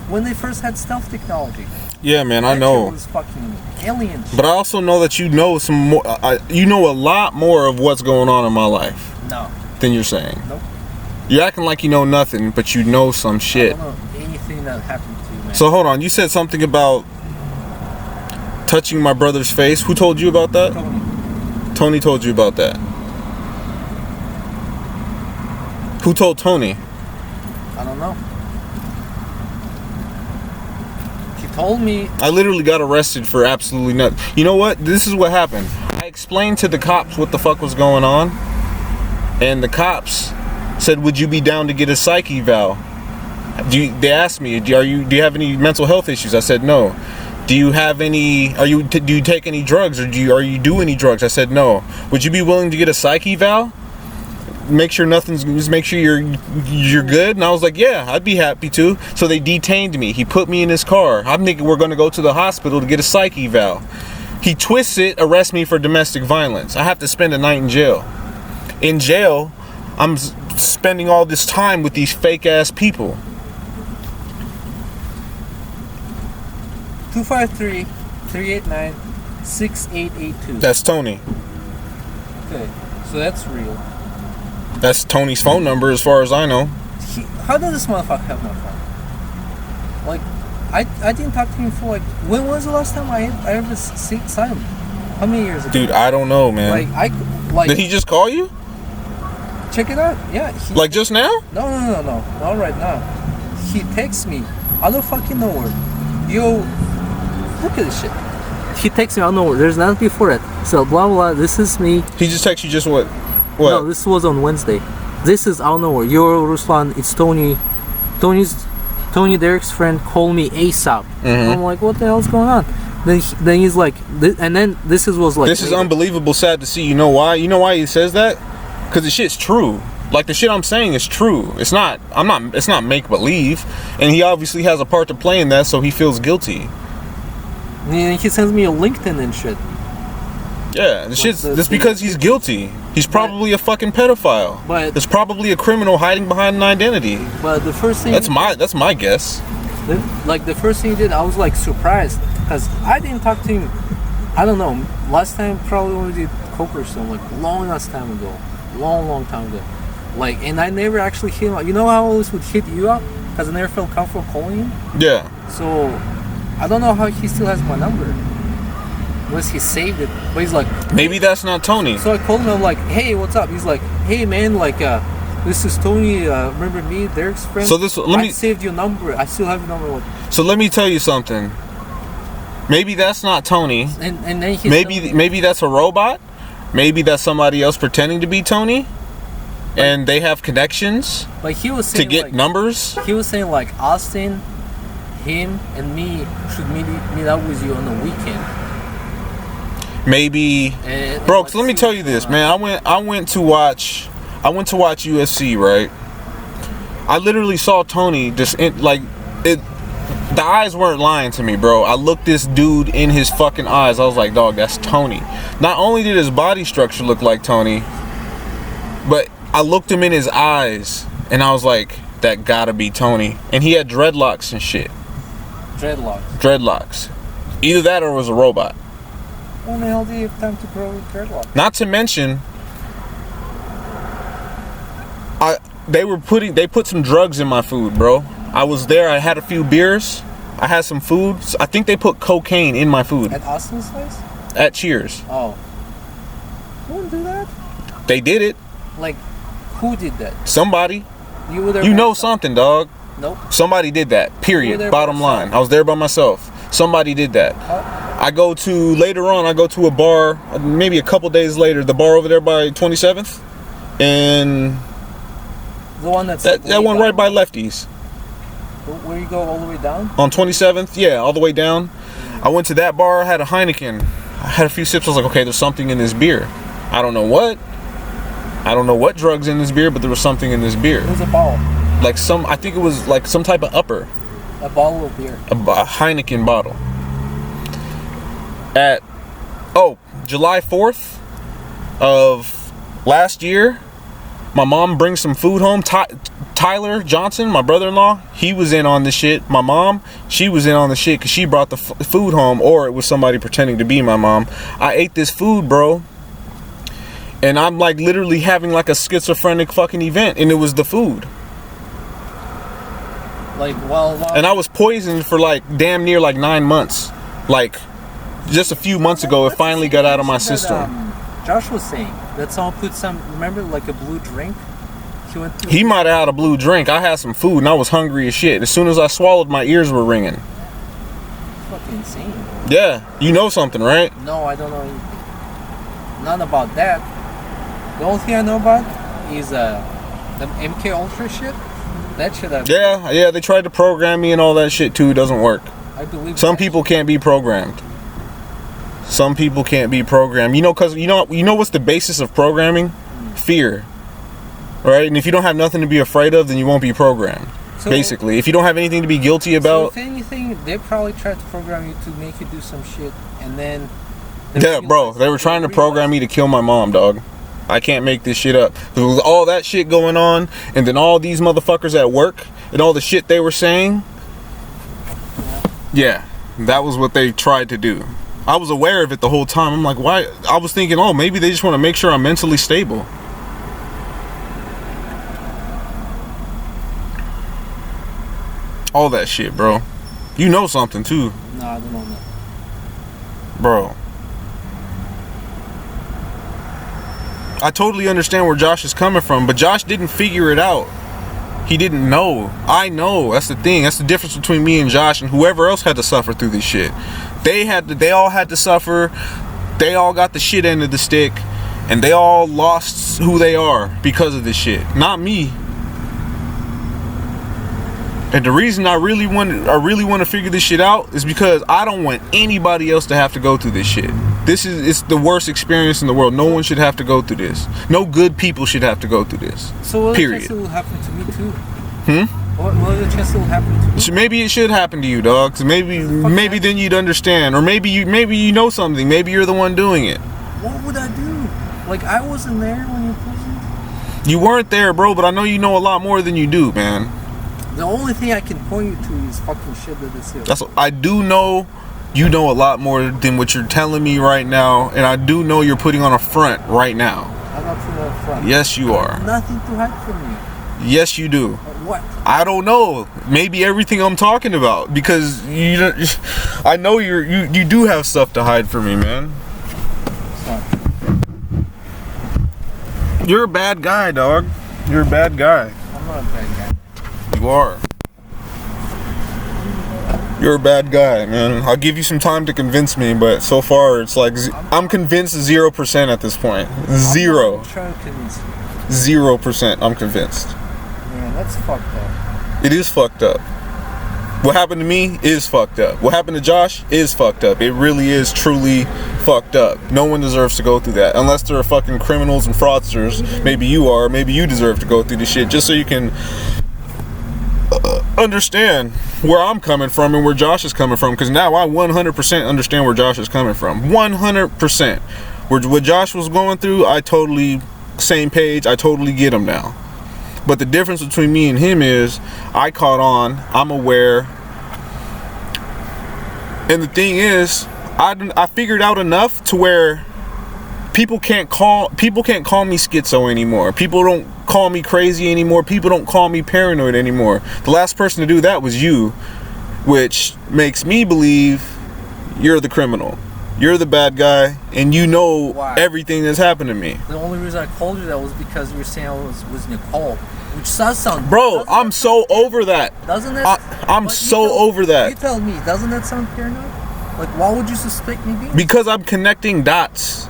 [SPEAKER 2] when they first had stealth technology.
[SPEAKER 1] Yeah, man, I know.
[SPEAKER 2] It was fucking alien shit.
[SPEAKER 1] But I also know that you know some more. You know a lot more of what's going on in my life.
[SPEAKER 2] No.
[SPEAKER 1] Than you're saying.
[SPEAKER 2] Nope.
[SPEAKER 1] You're acting like you know nothing, but you know some shit.
[SPEAKER 2] I don't know anything that happened to you, man.
[SPEAKER 1] So hold on, you said something about touching my brother's face. Who told you about that? Tony told you about that. Who told Tony?
[SPEAKER 2] I don't know. He told me.
[SPEAKER 1] I literally got arrested for absolutely nothing. You know what? This is what happened. I explained to the cops what the fuck was going on, and the cops said, "Would you be down to get a psych eval?" They asked me, "Do you have any mental health issues?" I said, "No." Do you have any? Do you take any drugs, or do you do any drugs? I said, "No." Would you be willing to get a psych eval? Make sure you're good. And I was like, yeah, I'd be happy to. So they detained me. He put me in his car. I'm thinking we're going to go to the hospital to get a psych eval. He twists it, arrests me for domestic violence. I have to spend a night in jail. In jail, I'm spending all this time with these fake ass people.
[SPEAKER 2] 253-389-6882.
[SPEAKER 1] That's Tony.
[SPEAKER 2] Okay, so that's real.
[SPEAKER 1] That's Tony's phone number as far as I know.
[SPEAKER 2] How does this motherfucker have my phone? Like, I didn't talk to him for like, when was the last time I ever saw him? How many years ago?
[SPEAKER 1] Dude, I don't know, man. Did he just call you?
[SPEAKER 2] Check it out. Yeah.
[SPEAKER 1] Like just now?
[SPEAKER 2] No. Not right now. He texts me out of fucking nowhere. Yo, look at this shit. He texts me out of nowhere. There's nothing before it. So blah blah. This is me.
[SPEAKER 1] He just texts you just what?
[SPEAKER 2] No, this was on Wednesday. This is out of nowhere. Yo, Ruslan, it's Tony. Tony Derek's friend. Call me ASAP.
[SPEAKER 1] Mm-hmm.
[SPEAKER 2] I'm like, what the hell's going on? Then he's like, and then this is
[SPEAKER 1] unbelievable sad to see. You know why? You know why he says that? Because the shit's true. Like the shit I'm saying is true. It's not make believe. And he obviously has a part to play in that, so he feels guilty.
[SPEAKER 2] And he sends me a LinkedIn and shit.
[SPEAKER 1] Yeah, that's because he's guilty. He's probably a fucking pedophile.
[SPEAKER 2] But
[SPEAKER 1] there's probably a criminal hiding behind an identity.
[SPEAKER 2] But the first thing
[SPEAKER 1] that's my guess.
[SPEAKER 2] The first thing he did, I was like surprised because I didn't talk to him. I don't know. Last time probably when we did coke or something, like long time ago, long time ago. Like, and I never actually hit him up. You know how I always would hit you up because I never felt comfortable calling him.
[SPEAKER 1] Yeah.
[SPEAKER 2] So I don't know how he still has my number. Unless he saved it, but he's like,
[SPEAKER 1] maybe that's not Tony.
[SPEAKER 2] So I called him. I'm like, hey, what's up? He's like, hey man, like this is Tony. Remember me, Derek's friend?
[SPEAKER 1] So
[SPEAKER 2] I saved your number. I still have your number.
[SPEAKER 1] So let me tell you something. Maybe that's not Tony.
[SPEAKER 2] And then
[SPEAKER 1] maybe that's a robot. Maybe that's somebody else pretending to be Tony. And they have connections.
[SPEAKER 2] Like he was saying,
[SPEAKER 1] to get numbers.
[SPEAKER 2] He was saying like Austin, him, and me should meet up with you on the weekend.
[SPEAKER 1] Maybe, bro. So let me tell you this, man. I went to watch UFC, right? I literally saw Tony the eyes weren't lying to me, bro. I looked this dude in his fucking eyes. I was like, dog, that's Tony. Not only did his body structure look like Tony, but I looked him in his eyes, and I was like, that gotta be Tony. And he had dreadlocks and shit. Dreadlocks. Either that or it was a robot.
[SPEAKER 2] When the hell do you have time to grow dreadlocks?
[SPEAKER 1] Not to mention, they put some drugs in my food, bro. I was there. I had a few beers. I had some food. I think they put cocaine in my food.
[SPEAKER 2] At Austin's place?
[SPEAKER 1] At Cheers.
[SPEAKER 2] Oh. Who would do that?
[SPEAKER 1] They did it.
[SPEAKER 2] Like, who did that?
[SPEAKER 1] Somebody.
[SPEAKER 2] You were there.
[SPEAKER 1] You know something, dog.
[SPEAKER 2] Nope.
[SPEAKER 1] Somebody did that. Period. Bottom line. I was there by myself. Somebody did that. Later on, I go to a bar, maybe a couple days later, the bar over there by 27th. And
[SPEAKER 2] the one that
[SPEAKER 1] one right by Lefties.
[SPEAKER 2] Where you go all the way down?
[SPEAKER 1] On 27th, yeah, all the way down. I went to that bar, I had a Heineken. I had a few sips, I was like, okay, there's something in this beer. I don't know what. I don't know what drugs in this beer, but there was something in this beer.
[SPEAKER 2] It was a bottle.
[SPEAKER 1] Like I think it was like some type of upper.
[SPEAKER 2] A bottle of beer.
[SPEAKER 1] A Heineken bottle. At, July 4th of last year, my mom brings some food home. Tyler Johnson, my brother-in-law, he was in on the shit. My mom, she was in on the shit because she brought the food home, or it was somebody pretending to be my mom. I ate this food, bro. And I'm like literally having like a schizophrenic fucking event, and it was the food.
[SPEAKER 2] Like, well,
[SPEAKER 1] and I was poisoned for like damn near like 9 months. Like, just a few months ago, it finally got out of my system.
[SPEAKER 2] Josh was saying that someone put some, remember, like a blue drink?
[SPEAKER 1] He might have had a blue drink. I had some food and I was hungry as shit. As soon as I swallowed, my ears were ringing.
[SPEAKER 2] Fucking insane.
[SPEAKER 1] Yeah, you know something, right?
[SPEAKER 2] No, I don't know anything. None about that. The only thing I know about is the MK Ultra shit. That shit.
[SPEAKER 1] Yeah, they tried to program me and all that shit too. It doesn't work.
[SPEAKER 2] I believe
[SPEAKER 1] some people can't be programmed. Some people can't be programmed. You know, cause you know what's the basis of programming? Fear. Right? And if you don't have nothing to be afraid of, then you won't be programmed. So, basically, if you don't have anything to be guilty about.
[SPEAKER 2] So if anything, they probably tried to program you to make you do some shit, and then.
[SPEAKER 1] Yeah, bro, they were trying to program me to kill my mom, dog. I can't make this shit up. There was all that shit going on, and then all these motherfuckers at work, and all the shit they were saying. Yeah, that was what they tried to do. I was aware of it the whole time. I'm like, why? I was thinking, oh, maybe they just want to make sure I'm mentally stable. All that shit, bro. You know something too.
[SPEAKER 2] No, I don't know that.
[SPEAKER 1] Bro. I totally understand where Josh is coming from, but Josh didn't figure it out. He didn't know. I know. That's the thing. That's the difference between me and Josh and whoever else had to suffer through this shit. They all had to suffer. They all got the shit end of the stick, and they all lost who they are because of this shit. Not me. And the reason I really want to figure this shit out is because I don't want anybody else to have to go through this shit. It's the worst experience in the world. No one should have to go through this. No good people should have to go through this.
[SPEAKER 2] So what
[SPEAKER 1] period.
[SPEAKER 2] Chance it will happen to me too? What the chance it will happen to me?
[SPEAKER 1] So maybe it should happen to you, dog. So maybe then you'd understand, or maybe you know something. Maybe you're the one doing it.
[SPEAKER 2] What would I do? Like, I wasn't there when you poisoned.
[SPEAKER 1] You weren't there, bro. But I know you know a lot more than you do, man.
[SPEAKER 2] The only thing I can point you to is fucking shit that is here.
[SPEAKER 1] That's what I do know. You know a lot more than what you're telling me right now, and I do know you're putting on a front right now.
[SPEAKER 2] I'm not putting on a front.
[SPEAKER 1] Yes, you are.
[SPEAKER 2] Nothing to hide from me.
[SPEAKER 1] Yes, you do.
[SPEAKER 2] What?
[SPEAKER 1] I don't know. Maybe everything I'm talking about, because I know you do have stuff to hide from me, man.
[SPEAKER 2] Sorry.
[SPEAKER 1] You're a bad guy, dog. You're a bad guy.
[SPEAKER 2] I'm not a bad guy.
[SPEAKER 1] You are. You're a bad guy, man. I'll give you some time to convince me, but so far it's like I'm convinced 0% at this point. Zero.
[SPEAKER 2] I'm trying to convince you.
[SPEAKER 1] 0%. I'm convinced.
[SPEAKER 2] Man, that's fucked up.
[SPEAKER 1] It is fucked up. What happened to me is fucked up. What happened to Josh is fucked up. It really is truly fucked up. No one deserves to go through that. Unless they're fucking criminals and fraudsters. Maybe you are. Maybe you deserve to go through this shit just so you can understand where I'm coming from and where Josh is coming from. Because now I 100% understand where Josh is coming from. 100%. What Josh was going through, I totally, same page. I totally get him now. But the difference between me and him is I caught on. I'm aware. And the thing is, I figured out enough to where people can't call me schizo anymore. People don't call me crazy anymore. People don't call me paranoid anymore. The last person to do that was you, which makes me believe you're the criminal. You're the bad guy, and you know everything that's happened to me.
[SPEAKER 2] The only reason I called you that was because you were saying I was Nicole, which does sound.
[SPEAKER 1] Bro, I'm so over that.
[SPEAKER 2] Doesn't that?
[SPEAKER 1] I'm so over that.
[SPEAKER 2] You tell me, doesn't that sound paranoid? Like, why would you suspect me being?
[SPEAKER 1] Because I'm connecting dots.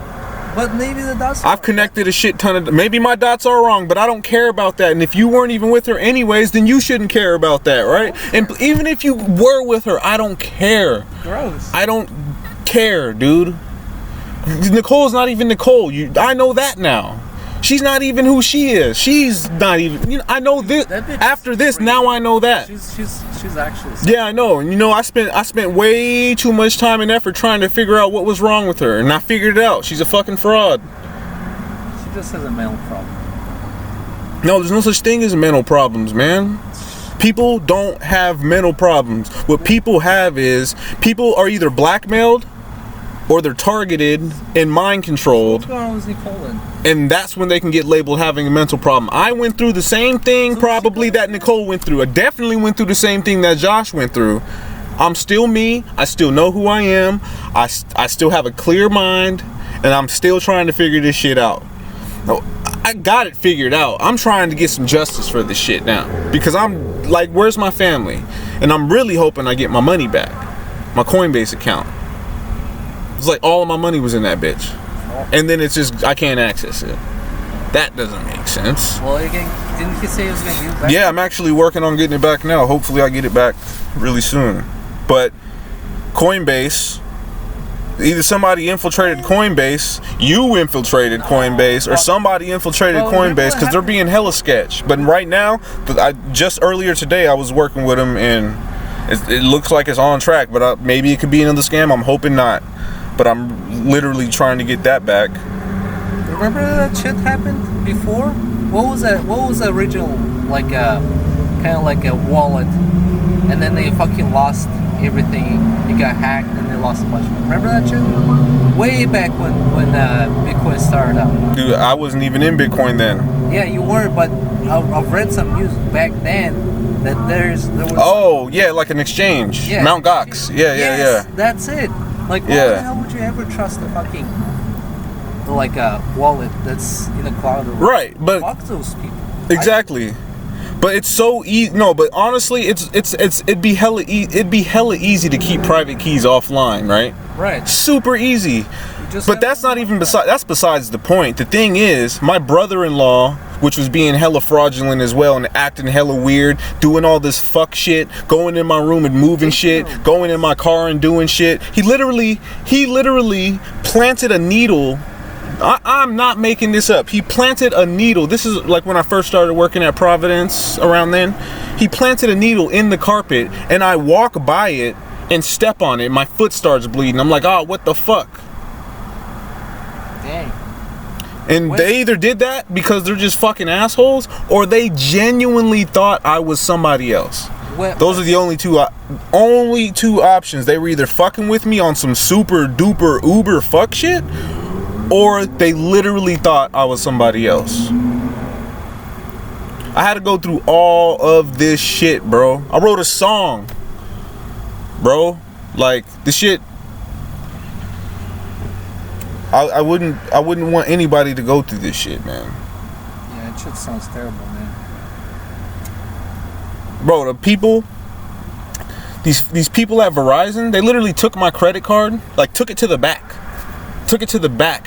[SPEAKER 2] But maybe the dots.
[SPEAKER 1] I've connected a shit ton of. Maybe my dots are wrong, but I don't care about that. And if you weren't even with her anyways, then you shouldn't care about that, right? And even if you were with her, I don't care.
[SPEAKER 2] Gross.
[SPEAKER 1] I don't care, dude. Nicole's not even Nicole. I know that now. She's not even who she is. She's not even. You know, I know this. After this, now I know that.
[SPEAKER 2] She's actually.
[SPEAKER 1] Yeah, I know. And you know, I spent way too much time and effort trying to figure out what was wrong with her, and I figured it out. She's a fucking fraud.
[SPEAKER 2] She just has a mental problem.
[SPEAKER 1] No, there's no such thing as mental problems, man. People don't have mental problems. What people have is people are either blackmailed or they're targeted and mind controlled.
[SPEAKER 2] What's going on with Nicole then?
[SPEAKER 1] And that's when they can get labeled having a mental problem. I went through the same thing probably that Nicole went through. I definitely went through the same thing that Josh went through. I'm still me. I still know who I am. I still have a clear mind, and I'm still trying to figure this shit out. I got it figured out. I'm trying to get some justice for this shit now. Because I'm like, where's my family? And I'm really hoping I get my money back. My Coinbase account. It's like all of my money was in that bitch. And then it's just, I can't access it. That doesn't make sense.
[SPEAKER 2] Well, again, didn't he say he was going to give it back?
[SPEAKER 1] Yeah, I'm actually working on getting it back now. Hopefully I get it back really soon. But Coinbase, either somebody infiltrated Coinbase, you infiltrated Coinbase, or somebody infiltrated Coinbase, because they're being hella sketch. But right now, just earlier today, I was working with them, and it looks like it's on track. But maybe it could be another scam. I'm hoping not. But I'm literally trying to get that back.
[SPEAKER 2] Remember that shit happened before? What was that? What was the original, like kind of like a wallet, and then they fucking lost everything. It got hacked and they lost a bunch of money. Remember that shit? Way back when Bitcoin started out.
[SPEAKER 1] Dude, I wasn't even in Bitcoin then.
[SPEAKER 2] Yeah, you weren't, but I've read some news back then that there was.
[SPEAKER 1] Oh yeah, like an exchange. Yeah. Mount Gox. Yeah.
[SPEAKER 2] That's it. Like, why the hell would you ever trust a fucking like a wallet that's in a cloud?
[SPEAKER 1] Right, but
[SPEAKER 2] fuck those people.
[SPEAKER 1] Exactly. But it's so easy. No, but honestly, it'd be hella easy to keep private keys offline, right?
[SPEAKER 2] Right.
[SPEAKER 1] Super easy. But that's not even besides the point. The thing is, my brother-in-law, which was being hella fraudulent as well and acting hella weird, doing all this fuck shit, going in my room and moving shit, going in my car and doing shit. He literally planted a needle. I'm not making this up. He planted a needle. This is like when I first started working at Providence around then. He planted a needle in the carpet, and I walk by it and step on it. My foot starts bleeding. I'm like, oh, what the fuck?
[SPEAKER 2] Dang.
[SPEAKER 1] And they either did that because they're just fucking assholes, or they genuinely thought I was somebody else. Those are the only two options. They were either fucking with me on some super duper uber fuck shit, or they literally thought I was somebody else. I had to go through all of this shit, bro. I wrote a song, bro. Like, the shit. I wouldn't want anybody to go through this shit, man.
[SPEAKER 2] Yeah, it shit sounds terrible, man.
[SPEAKER 1] Bro, the people, these people at Verizon, they literally took my credit card, like took it to the back,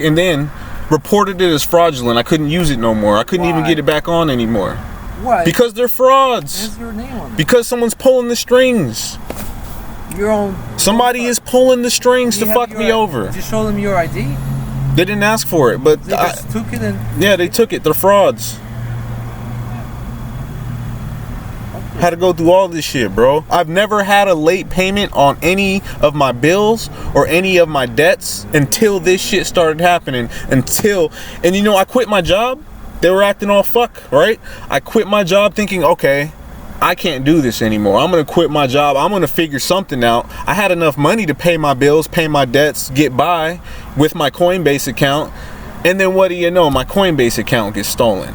[SPEAKER 1] and then reported it as fraudulent. I couldn't use it no more. I couldn't even get it back on anymore.
[SPEAKER 2] Why?
[SPEAKER 1] Because they're frauds.
[SPEAKER 2] Where's your name on it?
[SPEAKER 1] Because someone's pulling the strings. Somebody is pulling the strings to fuck me over.
[SPEAKER 2] Did you show them your ID?
[SPEAKER 1] They didn't ask for it, but
[SPEAKER 2] they just took it and...
[SPEAKER 1] Yeah, they took it. They're frauds. Had to go through all this shit, bro. I've never had a late payment on any of my bills or any of my debts until this shit started happening. And you know, I quit my job. They were acting all fuck, right? I quit my job thinking, okay, I can't do this anymore. I'm gonna quit my job. I'm gonna figure something out. I had enough money to pay my bills, pay my debts, get by with my Coinbase account. And then what do you know? My Coinbase account gets stolen.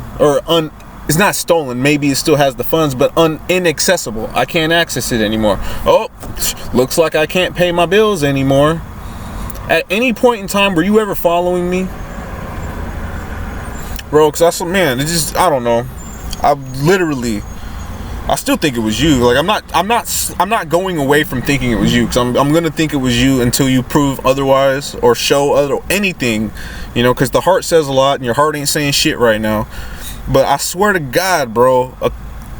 [SPEAKER 1] It's not stolen. Maybe it still has the funds, but inaccessible. I can't access it anymore. Oh, looks like I can't pay my bills anymore. At any point in time, were you ever following me? Bro, because I don't know. I still think it was you. Like, I'm not going away from thinking it was you, because I'm gonna think it was you until you prove otherwise or show anything, you know, because the heart says a lot and your heart ain't saying shit right now. But I swear to God, bro,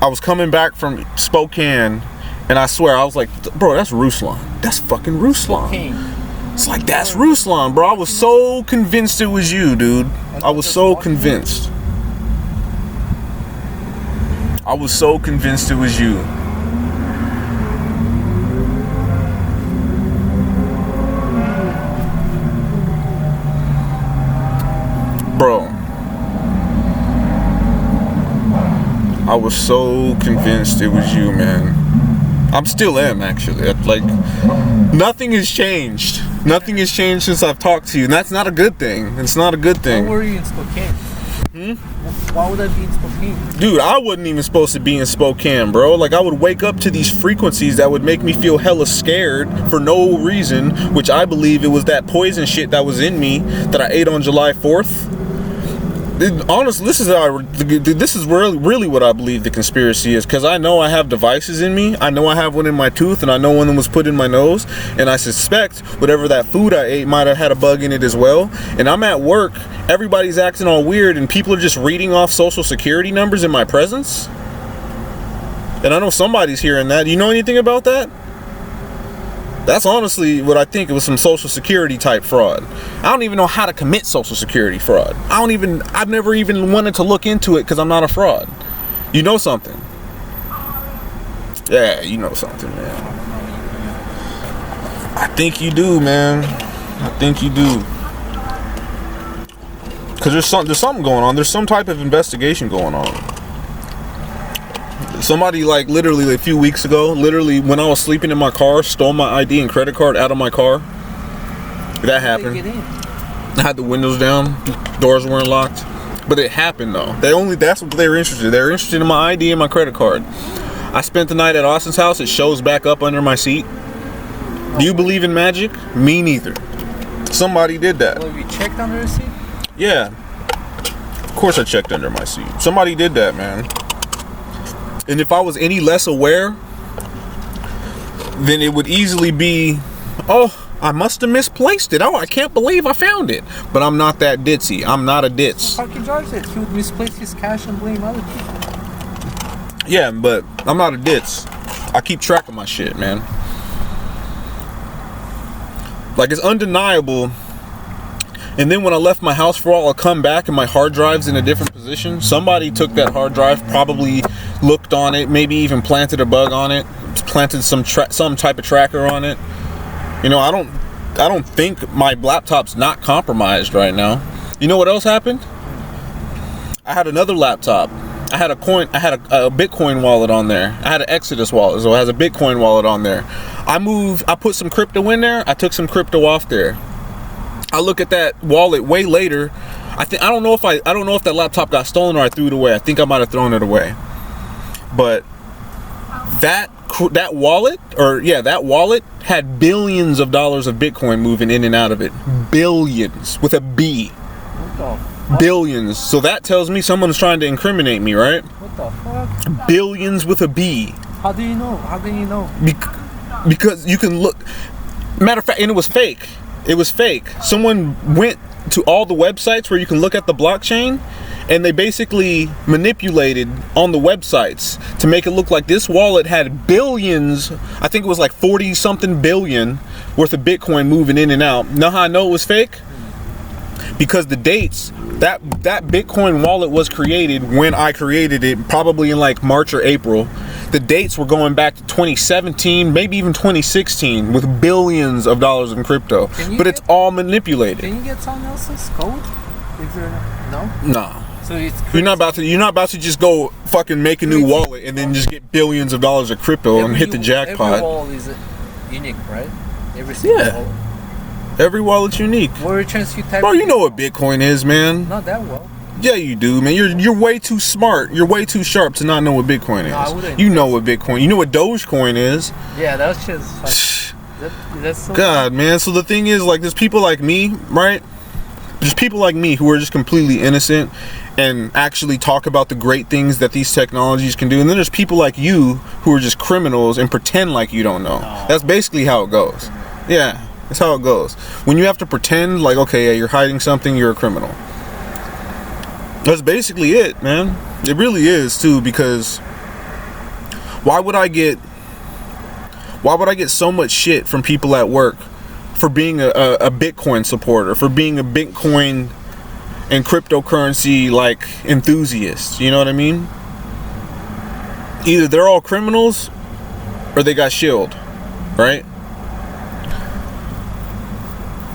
[SPEAKER 1] I was coming back from Spokane, and I swear I was like, bro, that's Ruslan. That's fucking Ruslan. It's like, that's Ruslan, bro. I was so convinced it was you, dude. I was so convinced. I was so convinced it was you. Bro, I was so convinced it was you, man. I'm still am, actually. Like, nothing has changed. Nothing has changed since I've talked to you, and that's not a good thing. It's not a good thing.
[SPEAKER 2] Why were you in Spokane? Why would I be in Spokane?
[SPEAKER 1] Dude, I wasn't even supposed to be in Spokane, bro. Like, I would wake up to these frequencies that would make me feel hella scared for no reason, which I believe it was that poison shit that was in me that I ate on July 4th. Honestly, this is really what I believe the conspiracy is, because I know I have devices in me. I know I have one in my tooth, and I know one was put in my nose, and I suspect whatever that food I ate might have had a bug in it as well. And I'm at work, everybody's acting all weird, and people are just reading off social security numbers in my presence. And I know somebody's hearing that. Do you know anything about that? That's honestly what I think. It was some social security type fraud. I don't even know how to commit social security fraud. I've never even wanted to look into it because I'm not a fraud. You know something? Yeah, you know something, man. I think you do, man. I think you do. Because there's something going on. There's some type of investigation going on. Somebody, like, literally a few weeks ago, literally when I was sleeping in my car, stole my ID and credit card out of my car. That happened. I had the windows down, doors weren't locked. But it happened though. That's what they were interested in. They were interested in my ID and my credit card. I spent the night at Austin's house. It shows back up under my seat. Do you believe in magic? Me neither. Somebody did that.
[SPEAKER 2] Well, you checked under the seat?
[SPEAKER 1] Yeah. Of course I checked under my seat. Somebody did that, man. And if I was any less aware, then it would easily be, oh, I must have misplaced it. Oh, I can't believe I found it. But I'm not that ditzy. I'm not a ditz.
[SPEAKER 2] How can George said he would misplace his cash and blame other people?
[SPEAKER 1] Yeah, but I'm not a ditz. I keep track of my shit, man. Like, it's undeniable. And then when I left my house for all, I'll come back and my hard drive's in a different position. Somebody took that hard drive, probably looked on it, maybe even planted a bug on it, planted some type of tracker on it. You know, I don't think my laptop's not compromised right now. You know what else happened? I had another laptop. I had a Bitcoin wallet on there. I had an Exodus wallet, so it has a Bitcoin wallet on there. I put some crypto in there. I took some crypto off there. I look at that wallet way later. I don't know if that laptop got stolen or I threw it away. I think I might have thrown it away. But that wallet had billions of dollars of Bitcoin moving in and out of it. Billions with a B.
[SPEAKER 2] What the fuck?
[SPEAKER 1] Billions. So that tells me someone's trying to incriminate me, right?
[SPEAKER 2] What the fuck?
[SPEAKER 1] Billions with a B.
[SPEAKER 2] How do you know? How can you know?
[SPEAKER 1] Because you can look. Matter of fact, and it was fake. It was fake. Someone went to all the websites where you can look at the blockchain, and they basically manipulated on the websites to make it look like this wallet had billions. I think it was like 40 something billion worth of Bitcoin moving in and out. Know how I know it was fake? Because the dates, that Bitcoin wallet was created when I created it, probably in like March or April. The dates were going back to 2017, maybe even 2016, with billions of dollars in crypto. But it's all manipulated.
[SPEAKER 2] Can you get someone else's code? No?
[SPEAKER 1] No.
[SPEAKER 2] So it's
[SPEAKER 1] you're not about to just go fucking make a new wallet and then just get billions of dollars of crypto and hit the jackpot.
[SPEAKER 2] Every wallet is unique, right? Every single wallet.
[SPEAKER 1] Every wallet's unique.
[SPEAKER 2] Bro,
[SPEAKER 1] you know what Bitcoin is, man.
[SPEAKER 2] Not that well.
[SPEAKER 1] Yeah, you do, man. You're way too smart. You're way too sharp to not know what Bitcoin is.
[SPEAKER 2] No, I wouldn't.
[SPEAKER 1] You know what Bitcoin. You know what Dogecoin is.
[SPEAKER 2] Yeah, that's just that's so
[SPEAKER 1] God, man. So the thing is, like, there's people like me, right? There's people like me who are just completely innocent and actually talk about the great things that these technologies can do. And then there's people like you who are just criminals and pretend like you don't know. No. That's basically how it goes. Yeah, that's how it goes. When you have to pretend like, okay, yeah, you're hiding something, you're a criminal. That's basically it, man. It really is too, because why would I get so much shit from people at work for being a Bitcoin supporter, for being a Bitcoin and cryptocurrency like enthusiast? You know what I mean? Either they're all criminals or they got shielded, right?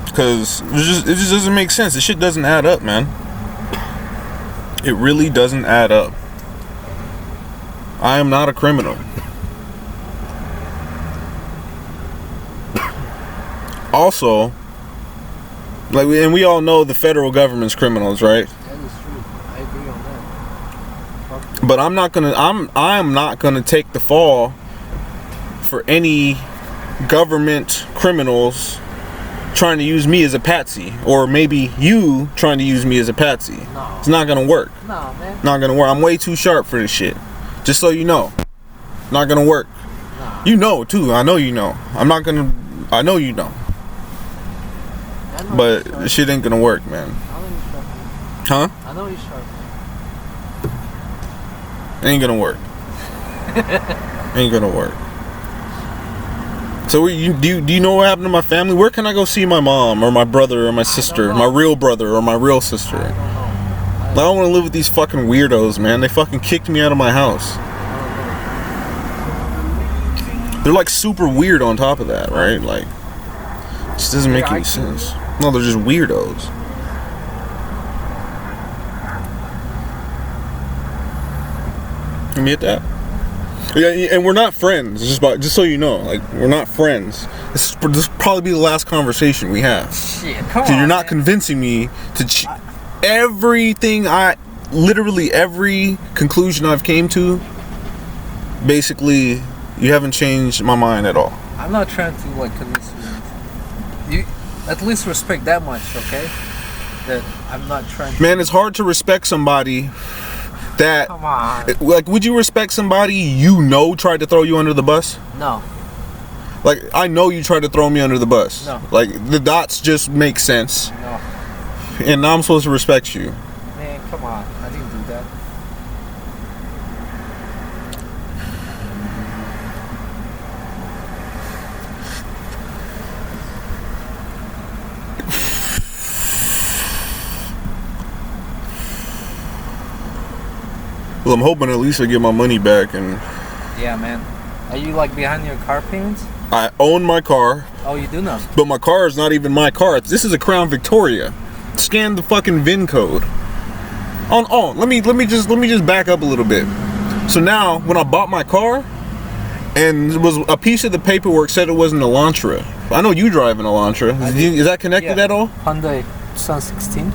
[SPEAKER 1] Because it just doesn't make sense. This shit doesn't add up, man. It really doesn't add up. I am not a criminal. Also, like, and we all know the federal government's criminals, right?
[SPEAKER 2] That is true. I agree on that.
[SPEAKER 1] But I'm not gonna take the fall for any government criminals trying to use me as a patsy, or maybe you trying to use me as a patsy.
[SPEAKER 2] No.
[SPEAKER 1] It's not gonna work.
[SPEAKER 2] No, man.
[SPEAKER 1] Not gonna work. I'm way too sharp for this shit. Just so you know, not gonna work.
[SPEAKER 2] No.
[SPEAKER 1] You know too. I know you know. I know you know. But this shit ain't gonna work, man.
[SPEAKER 2] I know you're sharp.
[SPEAKER 1] Huh?
[SPEAKER 2] I know you're sharp.
[SPEAKER 1] Ain't gonna work. Ain't gonna work. So do you know what happened to my family? Where can I go see my mom or my brother or my sister, my real brother or my real sister?
[SPEAKER 2] I don't know.
[SPEAKER 1] I don't want to live with these fucking weirdos, man. They fucking kicked me out of my house. They're like super weird on top of that, right? Like, it just doesn't make any sense. No, they're just weirdos. Let me hit that. Yeah, and we're not friends. Just so you know, like, we're not friends. This will probably be the last conversation we have.
[SPEAKER 2] Shit, come
[SPEAKER 1] So
[SPEAKER 2] on,
[SPEAKER 1] you're not
[SPEAKER 2] man.
[SPEAKER 1] convincing me to literally every conclusion I've came to, basically, you haven't changed my mind at all.
[SPEAKER 2] I'm not trying to like convince you. You at least respect that much, okay? That I'm not trying to.
[SPEAKER 1] Man, it's hard to respect somebody that,
[SPEAKER 2] Come on.
[SPEAKER 1] like, would you respect somebody you know tried to throw you under the bus?
[SPEAKER 2] No.
[SPEAKER 1] Like, I know you tried to throw me under the bus.
[SPEAKER 2] No.
[SPEAKER 1] Like, the dots just make sense.
[SPEAKER 2] No.
[SPEAKER 1] And now I'm supposed to respect you.
[SPEAKER 2] Man, come on. I didn't do that.
[SPEAKER 1] Well, I'm hoping at least I get my money back, and
[SPEAKER 2] Yeah, man. Are you like behind your car payments?
[SPEAKER 1] I own my car,
[SPEAKER 2] Oh, you do know.
[SPEAKER 1] but my car is not even my car. This is a Crown Victoria. Scan the fucking VIN code. Let me just back up a little bit. So now, when I bought my car, and it was a piece of the paperwork said it was an Elantra. I know you drive an Elantra. Is that connected at all?
[SPEAKER 2] Hyundai 2016.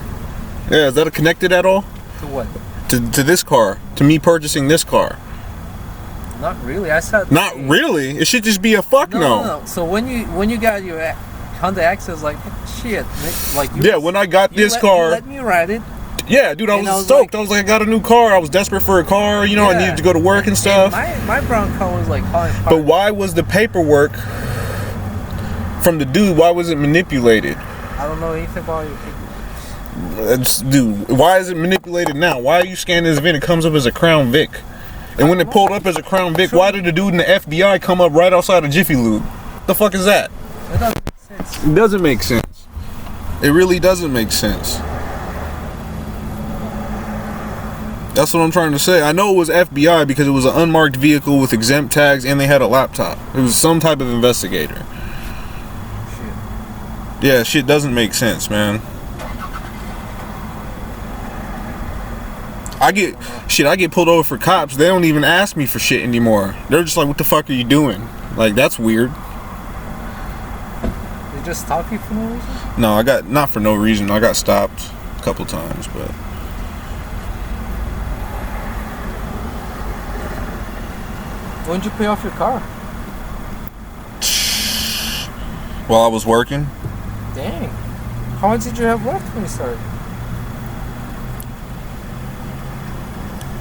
[SPEAKER 1] Yeah, is that connected at all?
[SPEAKER 2] To what?
[SPEAKER 1] To this car, to me purchasing this car?
[SPEAKER 2] Not really. I said.
[SPEAKER 1] Not really. It should just be a fuck no.
[SPEAKER 2] No. So when you got your Hyundai Access, like shit, like you
[SPEAKER 1] Yeah, when I got this car,
[SPEAKER 2] you let me ride it.
[SPEAKER 1] yeah, dude, I
[SPEAKER 2] And
[SPEAKER 1] was
[SPEAKER 2] I was
[SPEAKER 1] stoked.
[SPEAKER 2] like-
[SPEAKER 1] I was like, I got a new car. I was desperate for a car. You know, I
[SPEAKER 2] Yeah.
[SPEAKER 1] needed to go to work and stuff.
[SPEAKER 2] And my brown car was like falling apart.
[SPEAKER 1] But why was the paperwork from the dude? Why was it manipulated?
[SPEAKER 2] I don't know anything about your people.
[SPEAKER 1] Dude, why is it manipulated now? Why are you scanning this VIN? It comes up as a Crown Vic. And when it pulled up as a Crown Vic, why did the dude in the FBI come up right outside of Jiffy Lube? The fuck is that?
[SPEAKER 2] It doesn't make sense.
[SPEAKER 1] It doesn't make sense. It really doesn't make sense. That's what I'm trying to say. I know it was FBI because it was an unmarked vehicle with exempt tags and they had a laptop. It was some type of investigator.
[SPEAKER 2] Shit.
[SPEAKER 1] Yeah, shit doesn't make sense, man. I get pulled over for cops. They don't even ask me for shit anymore. They're just like, what the fuck are you doing? Like, that's weird.
[SPEAKER 2] They just stop you for no reason?
[SPEAKER 1] No, not for no reason. I got stopped a couple times, but
[SPEAKER 2] When did you pay off your car?
[SPEAKER 1] while I was working,
[SPEAKER 2] Dang. How much did you have left when you started?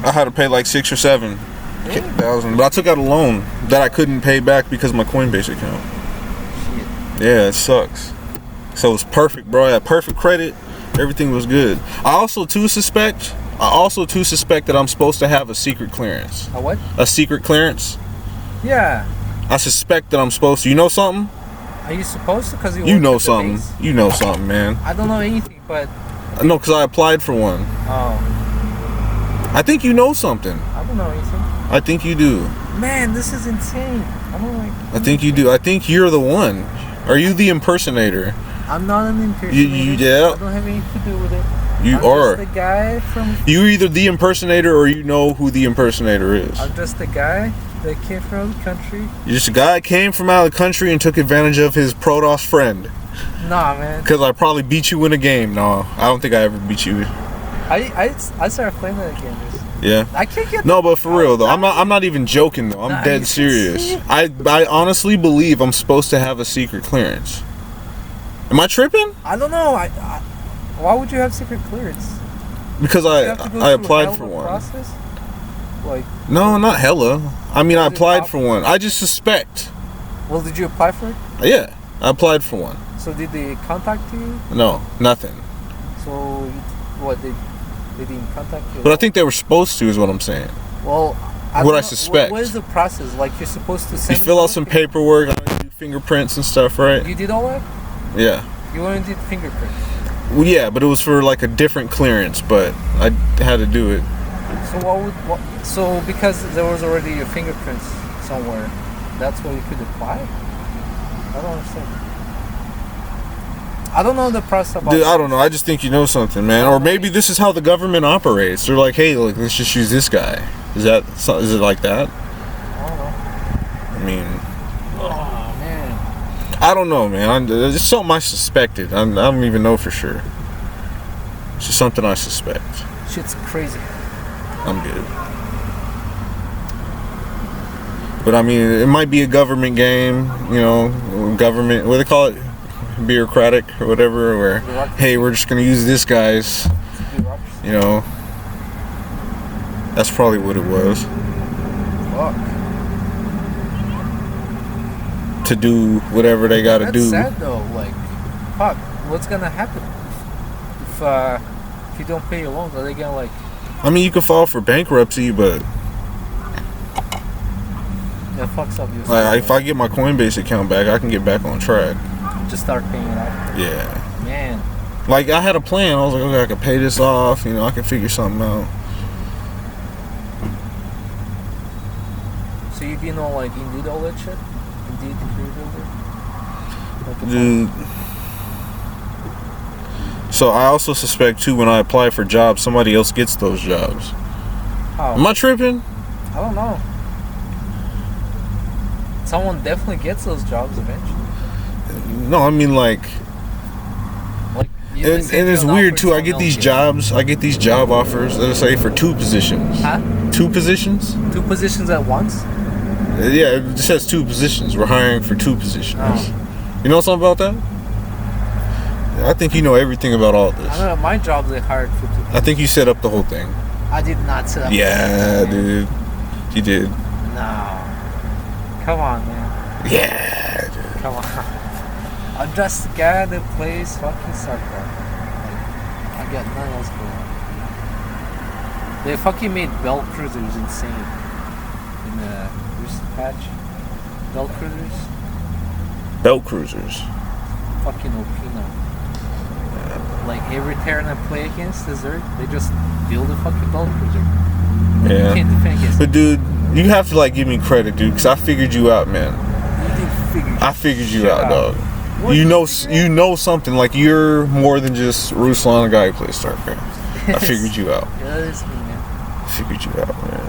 [SPEAKER 1] I had to pay like $6,000 or $7,000, but I took out a loan that I couldn't pay back because of my Coinbase account.
[SPEAKER 2] Shit.
[SPEAKER 1] Yeah, it sucks. So it was perfect, bro. I had perfect credit. Everything was good. I also too suspect that I'm supposed to have a secret clearance.
[SPEAKER 2] A what?
[SPEAKER 1] A secret clearance.
[SPEAKER 2] Yeah.
[SPEAKER 1] I suspect that I'm supposed to. You know something?
[SPEAKER 2] Are you supposed to? Because
[SPEAKER 1] You know something. You know something, man.
[SPEAKER 2] I don't know anything, but
[SPEAKER 1] No, because I applied for one.
[SPEAKER 2] oh,
[SPEAKER 1] I think you know something.
[SPEAKER 2] I don't don't know anything.
[SPEAKER 1] I think you do.
[SPEAKER 2] Man, this is insane. I don't like.
[SPEAKER 1] I think you do. I think you're the one. Are you the impersonator?
[SPEAKER 2] I'm not an impersonator.
[SPEAKER 1] Yeah.
[SPEAKER 2] I don't have anything to do with it.
[SPEAKER 1] You
[SPEAKER 2] I'm
[SPEAKER 1] are.
[SPEAKER 2] just the guy from.
[SPEAKER 1] You're either the impersonator or you know who the impersonator is.
[SPEAKER 2] I'm just the guy that came from the country.
[SPEAKER 1] You're just a guy that came from out of the country and took advantage of his Protoss friend.
[SPEAKER 2] Nah, man.
[SPEAKER 1] Because I probably beat you in a game. No, I don't think I ever beat you.
[SPEAKER 2] I started playing that again.
[SPEAKER 1] Yeah.
[SPEAKER 2] I can't get.
[SPEAKER 1] No, but for real though, I'm not even joking though. I'm dead serious. I honestly believe I'm supposed to have a secret clearance. Am I tripping?
[SPEAKER 2] I don't know. Why would you have secret clearance?
[SPEAKER 1] Because I applied for one.
[SPEAKER 2] Process? Like.
[SPEAKER 1] No, not hella. I mean, I applied for one. I just suspect.
[SPEAKER 2] Well, did you apply for it?
[SPEAKER 1] Yeah, I applied for one.
[SPEAKER 2] So did they contact you?
[SPEAKER 1] No, nothing.
[SPEAKER 2] So what they didn't contact you?
[SPEAKER 1] But I think they were supposed to, is what I'm saying.
[SPEAKER 2] Well,
[SPEAKER 1] I suspect.
[SPEAKER 2] What is the process? Like you're supposed to send.
[SPEAKER 1] You fill out some paperwork, do fingerprints and stuff, right?
[SPEAKER 2] You did all that?
[SPEAKER 1] Yeah.
[SPEAKER 2] You only did fingerprints.
[SPEAKER 1] Well, yeah, but it was for like a different clearance, but I had to do it.
[SPEAKER 2] So so because there was already your fingerprints somewhere, that's why you could apply? I don't understand. I don't know the process about.
[SPEAKER 1] Dude, I don't know. I just think you know something, man. Or maybe this is how the government operates. They're like, hey, look, let's just use this guy. Is it like that?
[SPEAKER 2] I don't know.
[SPEAKER 1] I mean,
[SPEAKER 2] oh man.
[SPEAKER 1] I don't know, man. It's something I suspected. I don't even know for sure. It's just something I suspect.
[SPEAKER 2] Shit's crazy.
[SPEAKER 1] I'm good. But I mean, it might be a government game, you know, government, what do they call it? Bureaucratic or whatever, where, hey, we're just going to use this guy's, you know. That's probably what it was.
[SPEAKER 2] Fuck.
[SPEAKER 1] To do whatever they got to do.
[SPEAKER 2] That's sad though, like, fuck, what's going to happen? If you don't pay your loans, are they going to like...
[SPEAKER 1] I mean, you can file for bankruptcy, but...
[SPEAKER 2] That fucks up your...
[SPEAKER 1] Like, if I get my Coinbase account back, I can get back on track.
[SPEAKER 2] Just start paying it off.
[SPEAKER 1] Yeah.
[SPEAKER 2] Man.
[SPEAKER 1] Like, I had a plan. I was like, okay, I can pay this off. You know, I can figure something out.
[SPEAKER 2] So you been on, like, Indeed, all that shit? Indeed, the career builder?
[SPEAKER 1] Dude. So I also suspect, too, when I apply for jobs, somebody else gets those jobs.
[SPEAKER 2] How?
[SPEAKER 1] Am I tripping?
[SPEAKER 2] I don't know. Someone definitely gets those jobs eventually.
[SPEAKER 1] No, I mean, like... And it's weird too. I get these jobs. I get these job offers that say for 2 positions.
[SPEAKER 2] Huh?
[SPEAKER 1] 2 positions?
[SPEAKER 2] 2 positions at once?
[SPEAKER 1] Yeah, it says 2 positions. We're hiring for 2 positions.
[SPEAKER 2] Oh.
[SPEAKER 1] You know something about that? I think you know everything about all this.
[SPEAKER 2] I don't know. My job they hired for 2 positions.
[SPEAKER 1] I think you set up the whole thing.
[SPEAKER 2] I did not set up.
[SPEAKER 1] Yeah, dude. You did.
[SPEAKER 2] No. Come on, man.
[SPEAKER 1] Yeah, dude.
[SPEAKER 2] Come on. I'm just the guy that plays fucking soccer. Like, I got nothing else going on. They fucking made belt cruisers insane. In the recent patch. Belt cruisers.
[SPEAKER 1] Belt cruisers.
[SPEAKER 2] Fucking OP now. Like every Terran I play against Desert, they just build a fucking belt cruiser.
[SPEAKER 1] Yeah.
[SPEAKER 2] You can't defend against
[SPEAKER 1] But dude, you have to like give me credit, dude, because I figured you out, man.
[SPEAKER 2] You did figure
[SPEAKER 1] I figured you out, dog.
[SPEAKER 2] What
[SPEAKER 1] You know something. Like, you're more than just Ruslan, a guy who plays StarCraft. I figured you out.
[SPEAKER 2] Yeah, that is me, man.
[SPEAKER 1] I figured you out, man.